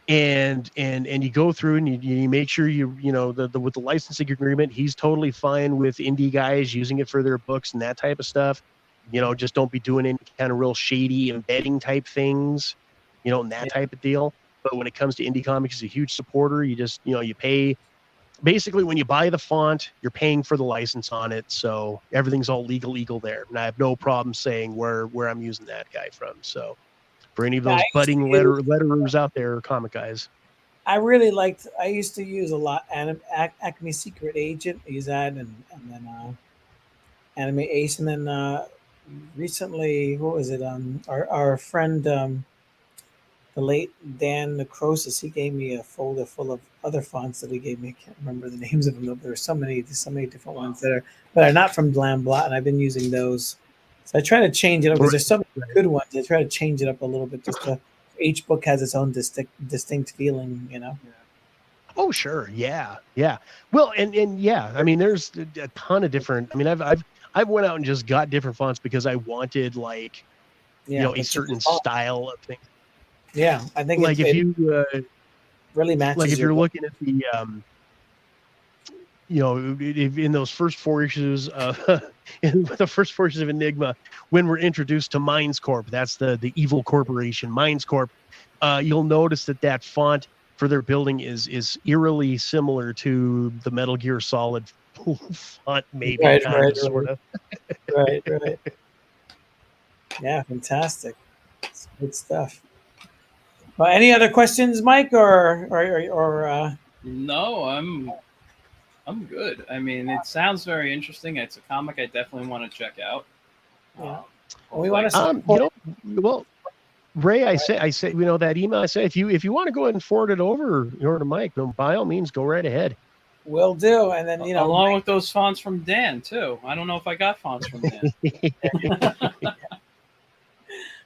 And you go through and you make sure the with the licensing agreement, he's totally fine with indie guys using it for their books and that type of stuff. Just don't be doing any kind of real shady embedding type things, and that type of deal. But when it comes to indie comics, he's a huge supporter. You just you pay, basically when you buy the font, you're paying for the license on it, so everything's all legal there. And I have no problem saying where I'm using that guy from. So for any of those budding letterers out there, comic guys. I really liked. I used to use a lot Acme Secret Agent. Use that, and then Anime Ace, and then recently, what was it? Our friend, the late Dan Necrosis, he gave me a folder full of other fonts that he gave me. I can't remember the names of them. But there's so many different ones that are not from Blambot, and I've been using those. So I try to change it up because there's so many good ones. I try to change it up a little bit just to. Each book has its own distinct feeling, Oh, sure. Yeah. Well, and yeah, I mean, there's a ton of different. I mean, I've went out and just got different fonts because I wanted like a it's certain just fun. style of thing. Yeah, I think Like if you really matches. like if your you're book. looking at the in those first 4 issues of in the first 4 issues of Enigma, when we're introduced to Minds Corp, that's the evil corporation, Minds Corp. You'll notice that font for their building is eerily similar to the Metal Gear Solid font, maybe Right. sort of. Right. Yeah, fantastic. It's good stuff. Well, any other questions, Mike, or No, I'm good. I mean, it sounds very interesting. It's a comic I definitely want to check out. Yeah. Um, We wanna like- support- Well, Ray, I say, that email. I say, if you want to go ahead and forward it over to Mike, by all means, go right ahead. Will do. And then along with those fonts from Dan too. I don't know if I got fonts from Dan.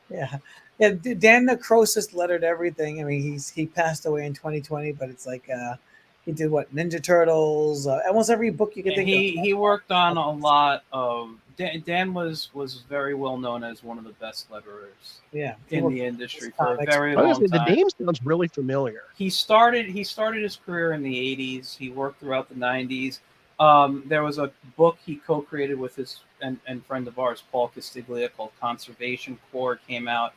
Yeah. Yeah, Dan Necrosis lettered everything. I mean, he passed away in 2020, but it's like he did what, Ninja Turtles, almost every book you could think of. He worked on a lot of. Dan was very well known as one of the best letterers in the industry for a very long time. The name sounds really familiar. He started his career in the 80s. He worked throughout the 90s. There was a book he co-created with his and friend of ours, Paul Castiglia, called Conservation Corps. Came out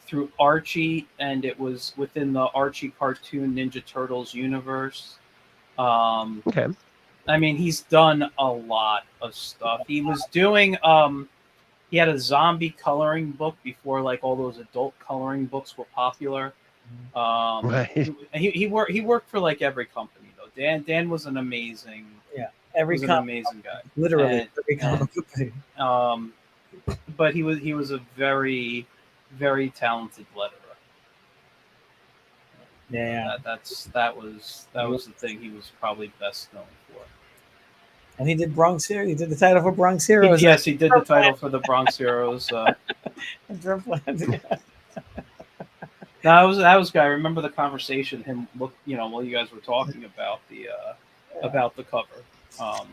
through Archie, and it was within the Archie cartoon Ninja Turtles universe. Okay. I mean, he's done a lot of stuff. He was doing he had a zombie coloring book before like all those adult coloring books were popular. Right. He worked for like every company though. Dan was an amazing an amazing guy. Literally every company. But he was a very, very talented letterer. Yeah. That was the thing he was probably best known for. And he did Bronx Heroes. He did the title for Bronx Heroes. Yes, he did the title for the Bronx Heroes. That was guy. I remember the conversation. Him while you guys were talking about the cover.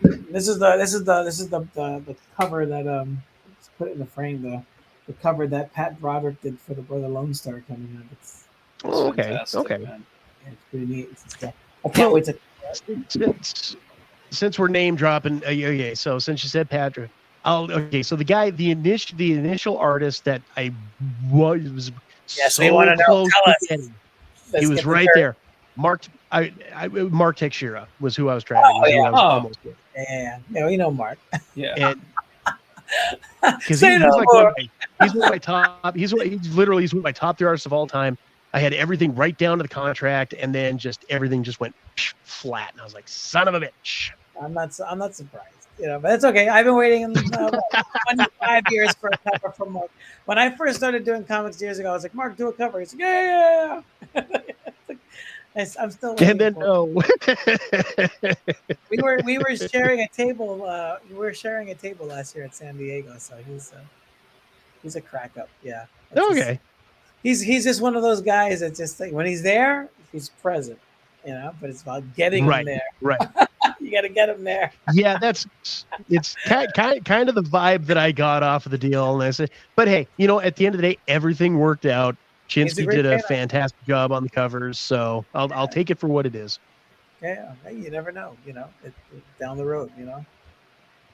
This is the cover that let's put it in the frame. The cover that Pat Broderick did for the Brother Lone Star coming up. It's okay. Man. It's pretty neat. I can't wait to. Since we're name dropping, okay. So since you said Patrick, so the initial artist that I was so close to getting, he was right there. Mark Teixeira was who I was trying to. Yeah. Almost with. Yeah, Mark. Yeah. And because he's one of my top. He's one of my top 3 artists of all time. I had everything right down to the contract, and then everything just went flat. And I was like, "Son of a bitch!" I'm not surprised, but it's okay. I've been waiting 25 years for a cover from Mark. When I first started doing comics years ago, I was like, "Mark, do a cover." He's like, "Yeah." I'm still waiting. And then no. we were sharing a table. We were sharing a table last year at San Diego, so he's a crack up. Yeah. Okay. He's just one of those guys that just like when he's there, he's present, but it's about getting him there. Right. You got to get him there. Yeah, it's kind of the vibe that I got off of the deal. And I said, but hey, at the end of the day, everything worked out. Chinsky did a fantastic job on the covers, so I'll take it for what it is. Yeah, you never know, down the road,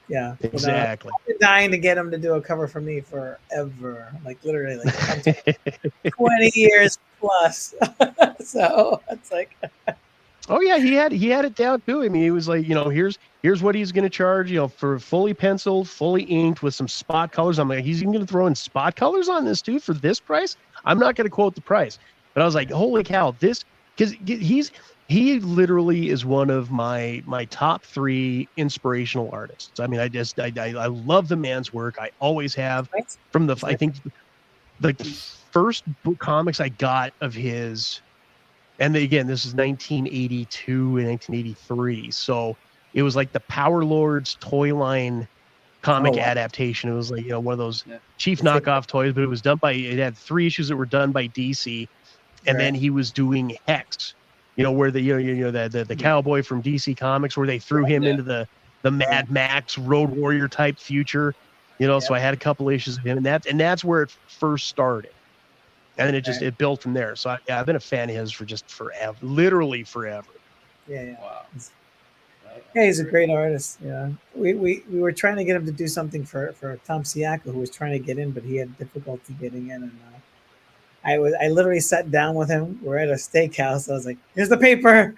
Yeah, exactly. I've been dying to get him to do a cover for me forever, like literally, like 20 years plus. So it's like, oh yeah, he had it down too. I mean, he was like, here's what he's going to charge, for fully penciled, fully inked with some spot colors. I'm like, he's even going to throw in spot colors on this too for this price. I'm not going to quote the price, but I was like, holy cow, this because he literally is one of my top 3 inspirational artists. I mean, I love the man's work. I always have. From I think the first book comics I got of his, and again, this is 1982 and 1983. So it was like the Power Lords toy line comic adaptation. It was like, one of those cheap knockoff toys, but it had 3 issues that were done by DC. And then he was doing Hex, where the cowboy from DC Comics, where they threw him into the Mad Max Road Warrior type future, so I had a couple issues of him, and that's where it first started. And then it built from there. So I've been a fan of his for just forever, literally forever. Yeah. Wow. Yeah, he's a great artist. Yeah, we were trying to get him to do something for Tom Siaka, who was trying to get in, but he had difficulty getting in. And I literally sat down with him. We're at a steakhouse. I was like, "Here's the paper."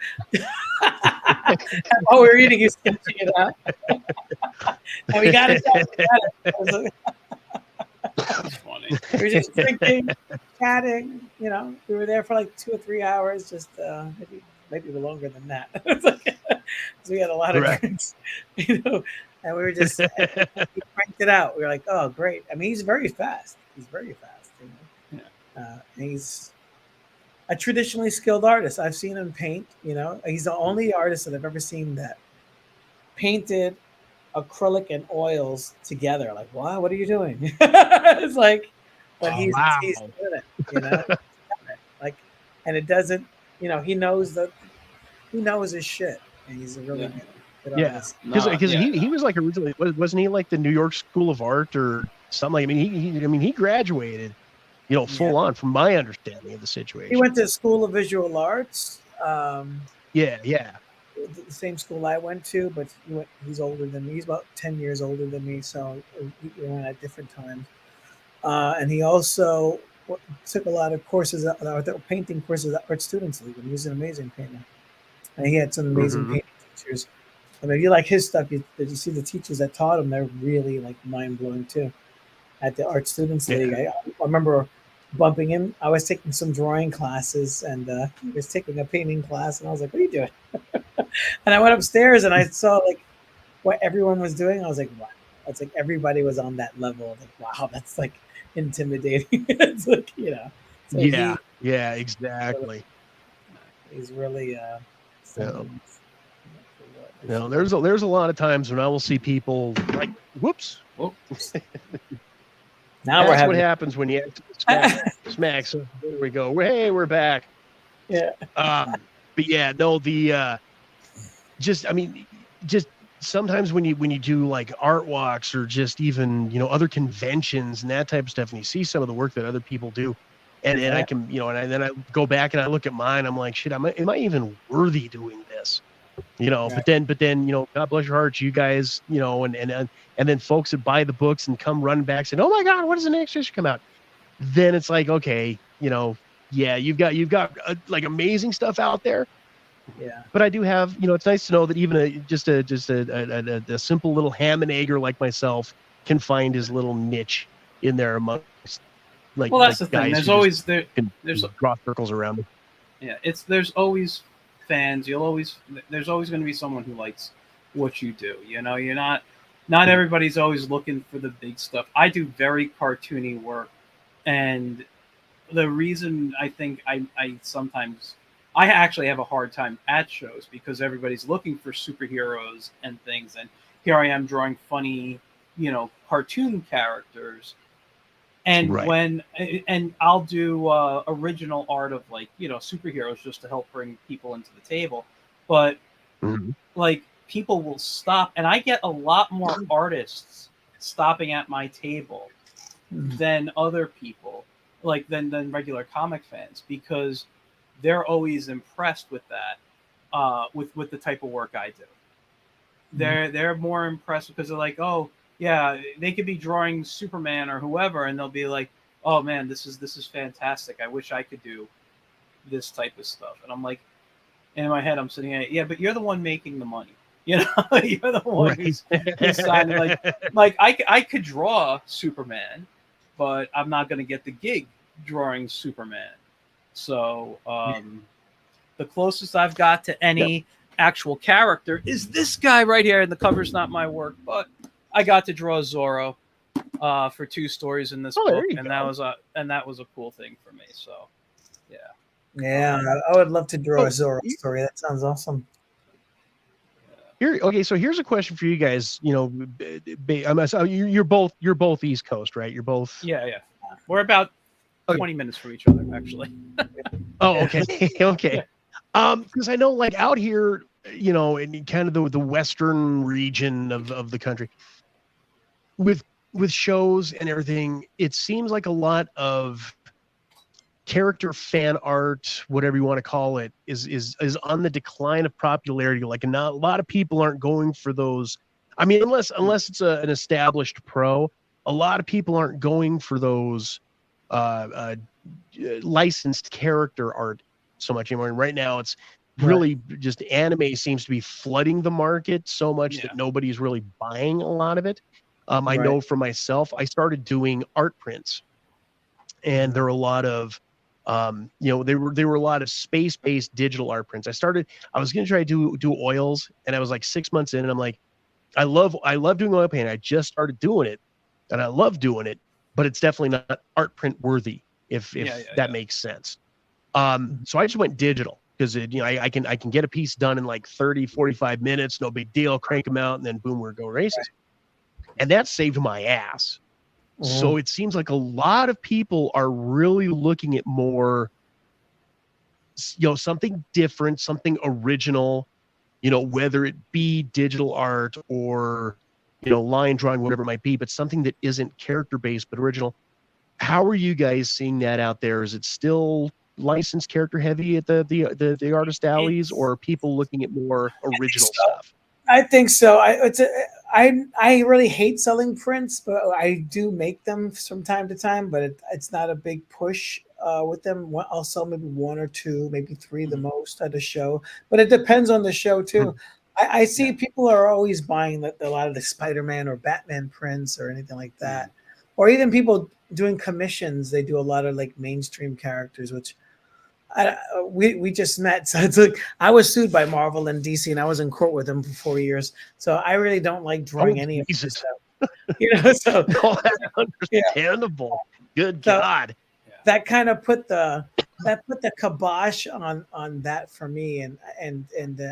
Oh, we were eating. He's sketching it out, and we got it. That's funny. We were just drinking, chatting. We were there for like 2 or 3 hours, just maybe longer than that. So we had a lot of drinks, and we were just he cranked it out. We were like, "Oh, great!" I mean, he's very fast. He's a traditionally skilled artist. I've seen him paint. You know, he's the only artist that I've ever seen that painted acrylic and oils together. Like, wow, what are you doing? It's like, but Oh, he's wow. doing it. You know, like, and it doesn't. You know, he knows his shit, and he's a really Yeah. good Yeah, artist. because Yeah, he was like originally, wasn't he like the New York School of Art or something? Like, I mean he graduated, you know, Yeah. full on from my understanding of the He situation. went to School of Visual Arts. Yeah. The same school I went to, but he's older than me. He's about 10 years older than me, so we went at different times. And he also took a lot of courses, painting courses at Art Students League, and he was an amazing painter. And he had some amazing Mhm. painting teachers. I mean, if you like his stuff, did you see the teachers that taught him? They're really like mind blowing too. At the Art Students Yeah. League, I remember bumping him. I was taking some drawing classes, and he was taking a painting class, and I was like, "What are you doing?" And I went upstairs and I saw like what everyone was doing. I was like, wow. It's like everybody was on that level. Like, wow, that's like intimidating. It's like, you know. So Yeah, exactly. he's really something. You know, there's a lot of times when I will see people like, whoops. Whoops. Now That's what happens when you smack. So there we go. Hey, we're back. Yeah. But yeah, no, just sometimes when you do like art walks or just even, you know, other conventions and that type of stuff, and you see some of the work that other people do, and I can, you know, and then I go back and I look at mine, I'm like, shit, am I even worthy doing this? You know, Right. but then, you know, God bless your hearts, you guys, you know, and then folks that buy the books and come running back saying, oh my God, what does the next issue come out? Then it's like, okay, you know, yeah, you've got like amazing stuff out there. Yeah. But I do have, you know, it's nice to know that even a simple little ham and egger like myself can find his little niche in there amongst like, Well, that's like the thing. guys There's who always just there. can There's draw circles around it. Yeah, there's always fans. There's always going to be someone who likes what you do. You know, not everybody's always looking for the big stuff. I do very cartoony work, and the reason I think I sometimes I actually have a hard time at shows because everybody's looking for superheroes and things, and here I am drawing funny, you know, cartoon characters. And Right. and I'll do original art of like, you know, superheroes just to help bring people into the table, but Mhm. like people will stop, and I get a lot more artists stopping at my table than other people, like than regular comic fans, because they're always impressed with that, with the type of work I do. They're more impressed because they're like, oh yeah, they could be drawing Superman or whoever, and they'll be like, oh man, this is fantastic. I wish I could do this type of stuff. And I'm like, and in my head, I'm sitting at, yeah, but you're the one making the money. You know, you're the one who's signing. Like I could draw Superman, but I'm not going to get the gig drawing Superman. So the closest I've got to any actual character is this guy right here, and the cover's not my work, but I got to draw Zorro for 2 stories in this book, and that was a cool thing for me. So yeah. Yeah, I would love to draw a Zorro story. That sounds awesome. Okay, so here's a question for you guys. You know, you're both East Coast, right? You're both. Yeah. We're about 20 minutes from each other, actually. Oh, okay, okay. Because I know, like out here, you know, in kind of the western region of the country, with shows and everything, it seems like a lot of character fan art, whatever you want to call it, is on the decline of popularity. Like, not a lot of people aren't going for those. I mean, unless it's an established pro, a lot of people aren't going for those licensed character art so much anymore. And right now, it's really just anime seems to be flooding the market so much that nobody's really buying a lot of it. I know for myself, I started doing art prints, and there were a lot of you know, there were a lot of space-based digital art prints. I was going to try to do oils, and I was like 6 months in, and I'm like, I love doing oil painting. I just started doing it, and I love doing it, but it's definitely not art print worthy if Yeah, that makes sense. So I just went digital because I can get a piece done in like 30, 45 minutes, no big deal, crank them out, and then boom, we're going races. And that saved my ass. So it seems like a lot of people are really looking at more, something different, something original, whether it be digital art or, line drawing, whatever it might be, but something that isn't character based, but original. How are you guys seeing that out there? Is it still licensed character heavy at the artist alleys, or are people looking at more original stuff? I think so. I really hate selling prints, but I do make them from time to time. But it's not a big push with them. I'll sell maybe one or two, maybe three the most at a show. But it depends on the show too. I see people are always buying a lot of the Spider-Man or Batman prints or anything like that, or even people doing commissions. They do a lot of like mainstream characters, which. We just met, so it's like I was sued by Marvel and DC, and I was in court with them for 4 years. So I really don't like drawing any of this stuff. So no, that's understandable. Good God, that kind of put the kibosh on that for me, and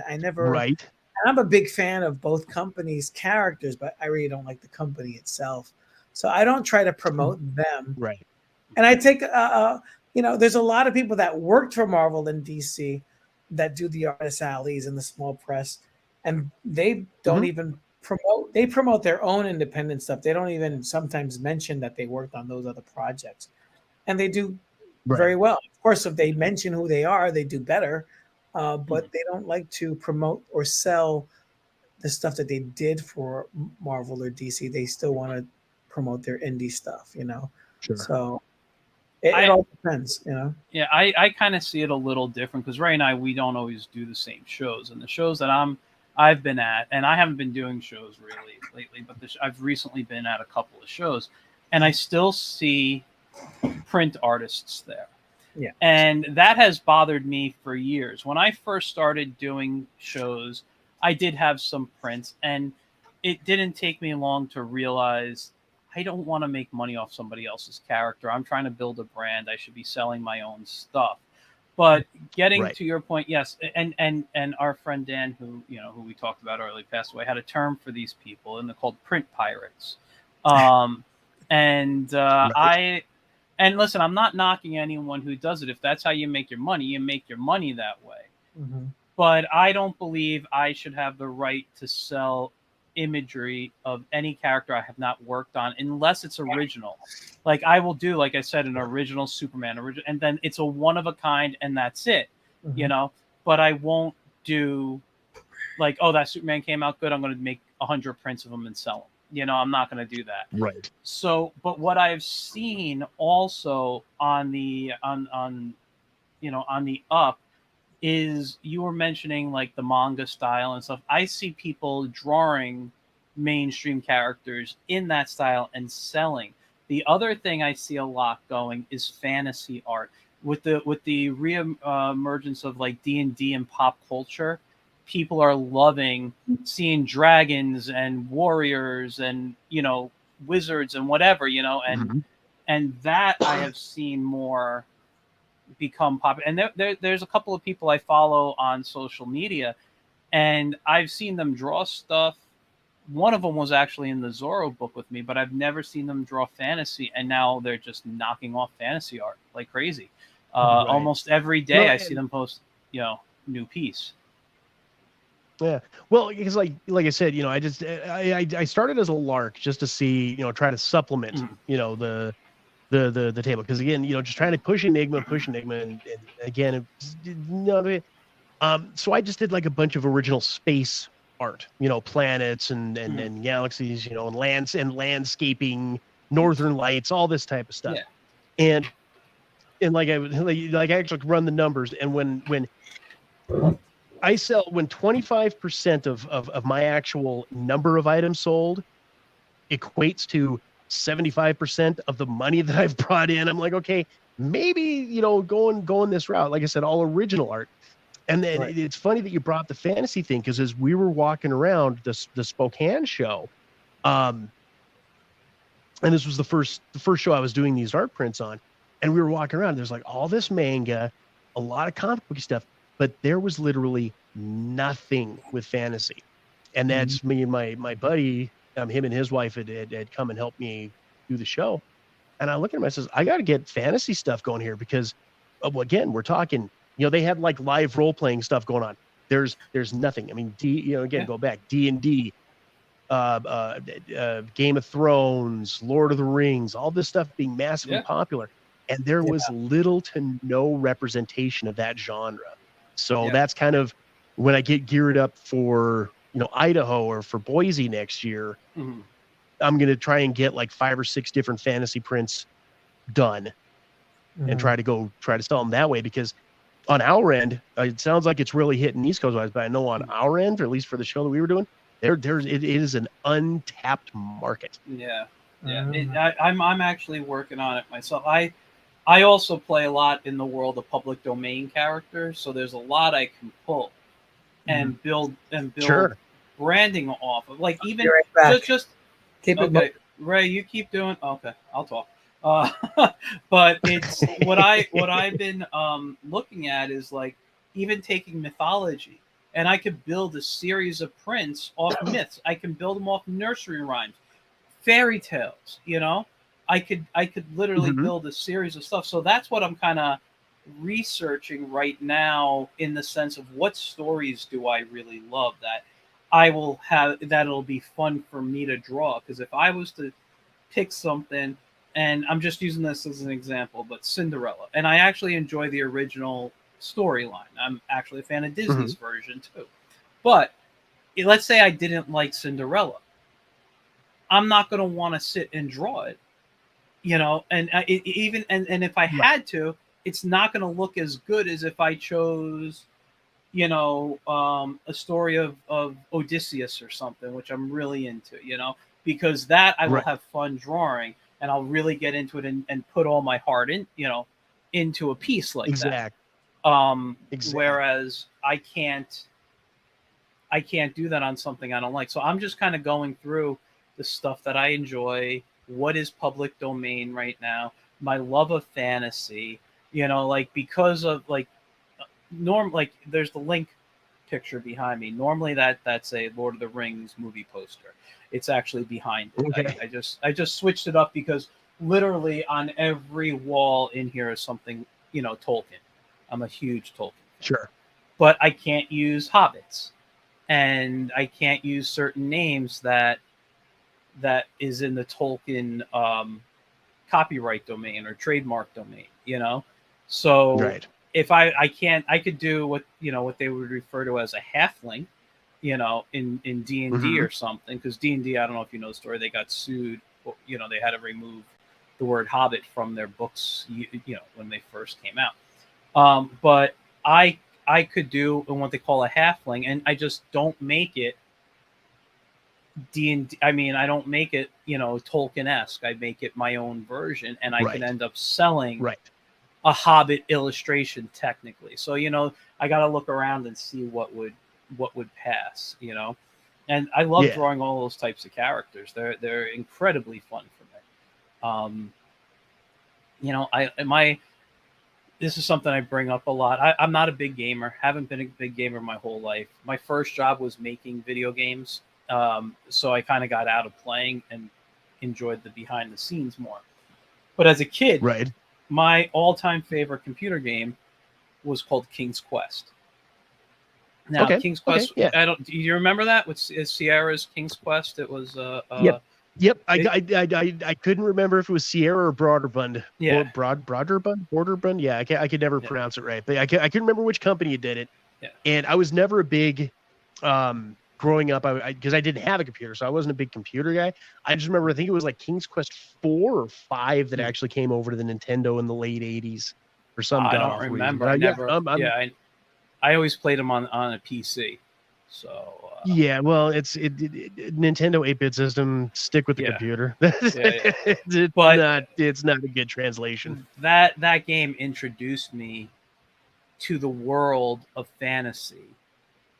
I never. Right. And I'm a big fan of both companies' characters, but I really don't like the company itself. So I don't try to promote them. Right. And I take there's a lot of people that worked for Marvel and DC that do the artist alleys and the small press, and they don't even promote. They promote their own independent stuff. They don't even sometimes mention that they worked on those other projects, and they do very well. Of course, if they mention who they are, they do better. But they don't like to promote or sell the stuff that they did for Marvel or DC. They still want to promote their indie stuff, Sure. So. It all depends, Yeah, I kind of see it a little different because Ray and I, we don't always do the same shows, and the shows that I've been at, and I haven't been doing shows really lately, but I've recently been at a couple of shows, and I still see print artists there. Yeah, and that has bothered me for years. When I first started doing shows, I did have some prints, and it didn't take me long to realize. I don't want to make money off somebody else's character. I'm trying to build a brand. I should be selling my own stuff. But getting to your point, yes, and our friend Dan, who we talked about earlier, passed away, had a term for these people, and they're called print pirates. And listen, I'm not knocking anyone who does it. If that's how you make your money that way. Mm-hmm. But I don't believe I should have the right to sell imagery of any character I have not worked on unless it's original. Like I will do, like I said, an original Superman, and then it's a one of a kind, and that's it. But I won't do like, oh, that Superman came out good, I'm going to make 100 prints of them and sell them. I'm not going to do that. Right. So, but what I've seen also on the up is you were mentioning like the manga style and stuff. I see people drawing mainstream characters in that style and selling. The other thing I see a lot going is fantasy art with the re-emergence of like D&D and pop culture. People are loving seeing dragons and warriors and wizards and whatever, and that I have seen more become popular. And there's a couple of people I follow on social media, and I've seen them draw stuff. One of them was actually in the Zorro book with me, but I've never seen them draw fantasy, and now they're just knocking off fantasy art like crazy. Almost every day I see them post, new piece. Yeah. Well, because like I said, I started as a lark just to see, try to supplement, the table. Because again, just trying to push Enigma, and again, so I just did like a bunch of original space art, planets and galaxies, and landscaping, northern lights, all this type of stuff. Yeah. And like I actually run the numbers, and when I sell, when 25% of my actual number of items sold equates to 75% of the money that I've brought in, I'm like, okay, maybe, going this route. Like I said, all original art. And then it's funny that you brought the fantasy thing, because as we were walking around the Spokane show, and this was the first show I was doing these art prints on, And we were walking around. There's like all this manga, a lot of comic book stuff, but there was literally nothing with fantasy. And that's me and my buddy, him and his wife had come and helped me do the show. And I look at him, I says, I got to get fantasy stuff going here because, well, again, we're talking, they had like live role playing stuff going on. There's nothing. I mean, go back, D&D, Game of Thrones, Lord of the Rings, all this stuff being massively popular. And there was little to no representation of that genre. So that's kind of when I get geared up for, Idaho or for Boise next year, I'm going to try and get like 5 or 6 different fantasy prints done and try to sell them that way. Because on our end, it sounds like it's really hitting East Coast wise, but I know on our end, or at least for the show that we were doing, it is an untapped market. Yeah. I'm actually working on it myself. I also play a lot in the world of public domain characters, so there's a lot I can pull and build branding off of. Like even just keep it. Okay, Ray, you keep doing. Okay, I'll talk. But it's what I've been looking at is like even taking mythology, and I could build a series of prints off myths. I can build them off nursery rhymes, fairy tales. I could literally build a series of stuff. So that's what I'm kind of researching right now, in the sense of what stories do I really love that I will have, that'll be fun for me to draw. Because if I was to pick something, and I'm just using this as an example, but Cinderella, and I actually enjoy the original storyline. I'm actually a fan of Disney's version too. But let's say I didn't like Cinderella. I'm not going to want to sit and draw it. And if I had to, it's not going to look as good as if I chose, a story of Odysseus or something, which I'm really into, because that I will have fun drawing, and I'll really get into it and put all my heart in, into a piece like that. Whereas I can't do that on something I don't like. So I'm just kind of going through the stuff that I enjoy, what is public domain right now, my love of fantasy, because of there's the Link picture behind me. Normally that's a Lord of the Rings movie poster. It's actually behind it. Okay. I just switched it up because literally on every wall in here is something, Tolkien. I'm a huge Tolkien fan. Sure. But I can't use hobbits, and I can't use certain names that is in the Tolkien copyright domain or trademark domain, So if I could do what they would refer to as a halfling, in D&D or something, because D&D, I don't know if you know the story, they got sued, they had to remove the word hobbit from their books, when they first came out. But I could do what they call a halfling, and I just don't make it D&D. I mean, I don't make it, Tolkien-esque. I make it my own version, and I can end up selling a Hobbit illustration technically. So, I got to look around and see what would pass, And I love drawing all those types of characters. They're incredibly fun for me. This is something I bring up a lot. I'm not a big gamer. Haven't been a big gamer my whole life. My first job was making video games. So I kind of got out of playing and enjoyed the behind the scenes more. But as a kid, my all-time favorite computer game was called King's Quest. Now, King's Quest, do you remember that with Sierra's King's Quest? It was Yep. I couldn't remember if it was Sierra or Broderbund. Yeah. Borderbund. Yeah, I could never pronounce it right, but I couldn't remember which company did it. Yeah. And I was never a big growing up, because I didn't have a computer, so I wasn't a big computer guy. I just remember, I think it was like King's Quest 4 or 5 that actually came over to the Nintendo in the late 80s or some. I don't remember. I always played them on a PC. So well, it's Nintendo 8-bit system. Stick with the computer. It's not a good translation. That game introduced me to the world of fantasy.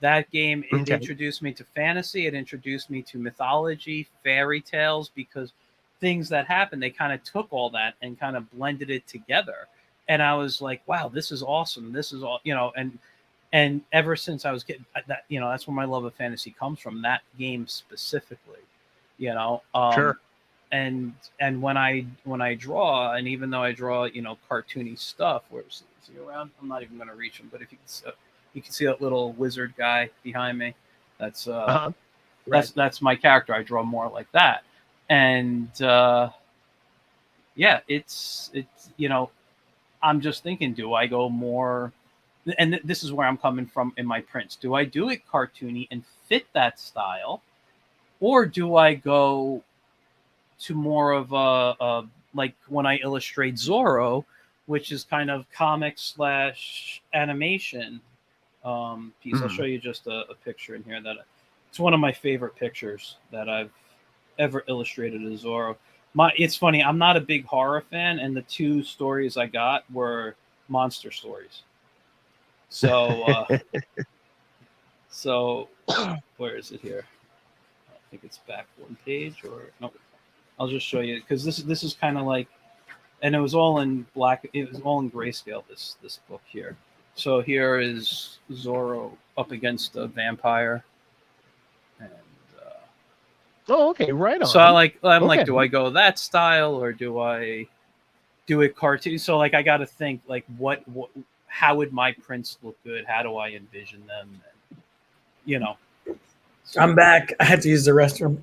That game introduced me to fantasy. It introduced me to mythology, fairy tales, because things that happened, they kind of took all that and kind of blended it together. And I was like, wow, this is awesome. This is all, and ever since I was getting that, that's where my love of fantasy comes from, that game specifically, Sure. and when I draw, and even though I draw, cartoony stuff, is he around? I'm not even going to reach him, but if you can see that little wizard guy behind me. That's Right. that's my character. I draw more like that, and it's I'm just thinking, do I go more? And this is where I'm coming from in my prints. Do I do it cartoony and fit that style, or do I go to more of a like when I illustrate Zorro, which is kind of comic / animation piece. I'll show you just a picture in here it's one of my favorite pictures that I've ever illustrated as Zorro. It's funny, I'm not a big horror fan, and the 2 stories I got were monster stories. So where is it here? I think it's back one page, or no. I'll just show you, because this is kind of like, and it was all in black. It was all in grayscale. This book here. So here is Zorro up against a vampire, and Oh, okay, right on. so I'm Okay. like, do I go that style, or do I do it cartoon? So like, I got to think like, what how would my prints look good? How do I envision them? And, so I'm back. I had to use the restroom.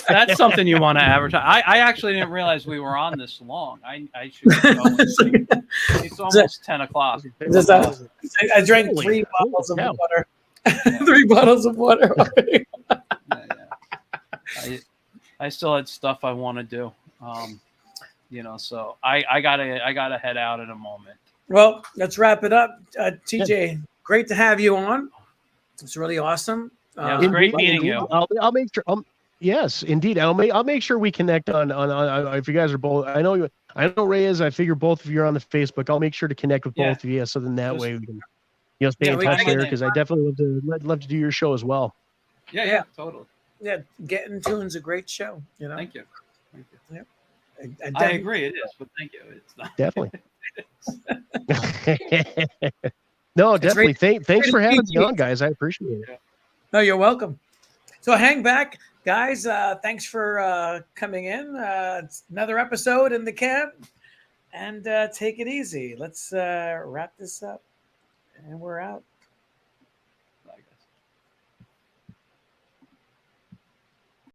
that's something you want to advertise. I actually didn't realize we were on this long. I should go soon. It's almost 10 o'clock. I drank Holy- 3 bottles of holy cow. water. 3 bottles of water. Yeah. I still had stuff I want to do. So I gotta head out in a moment. Well, let's wrap it up. TJ, great to have you on. It's really awesome. Yeah, it was great Indeed, meeting you. I'll make sure. Yes, indeed. I'll make sure we connect on if you guys are both. I know Reyes. I figure both of you are on the Facebook. I'll make sure to connect with both of you, so then that way we can stay in we touch can- there, because I definitely love to do your show as well. Yeah, totally. Yeah, Getting Tune's a great show. Thank you. I I agree, it is, but thank you. It's not. Definitely. No, definitely. Thanks for having me on, guys. I appreciate it. No, you're welcome. So hang back, guys. Thanks for coming in. It's another episode in the can, and take it easy. Let's wrap this up, and we're out.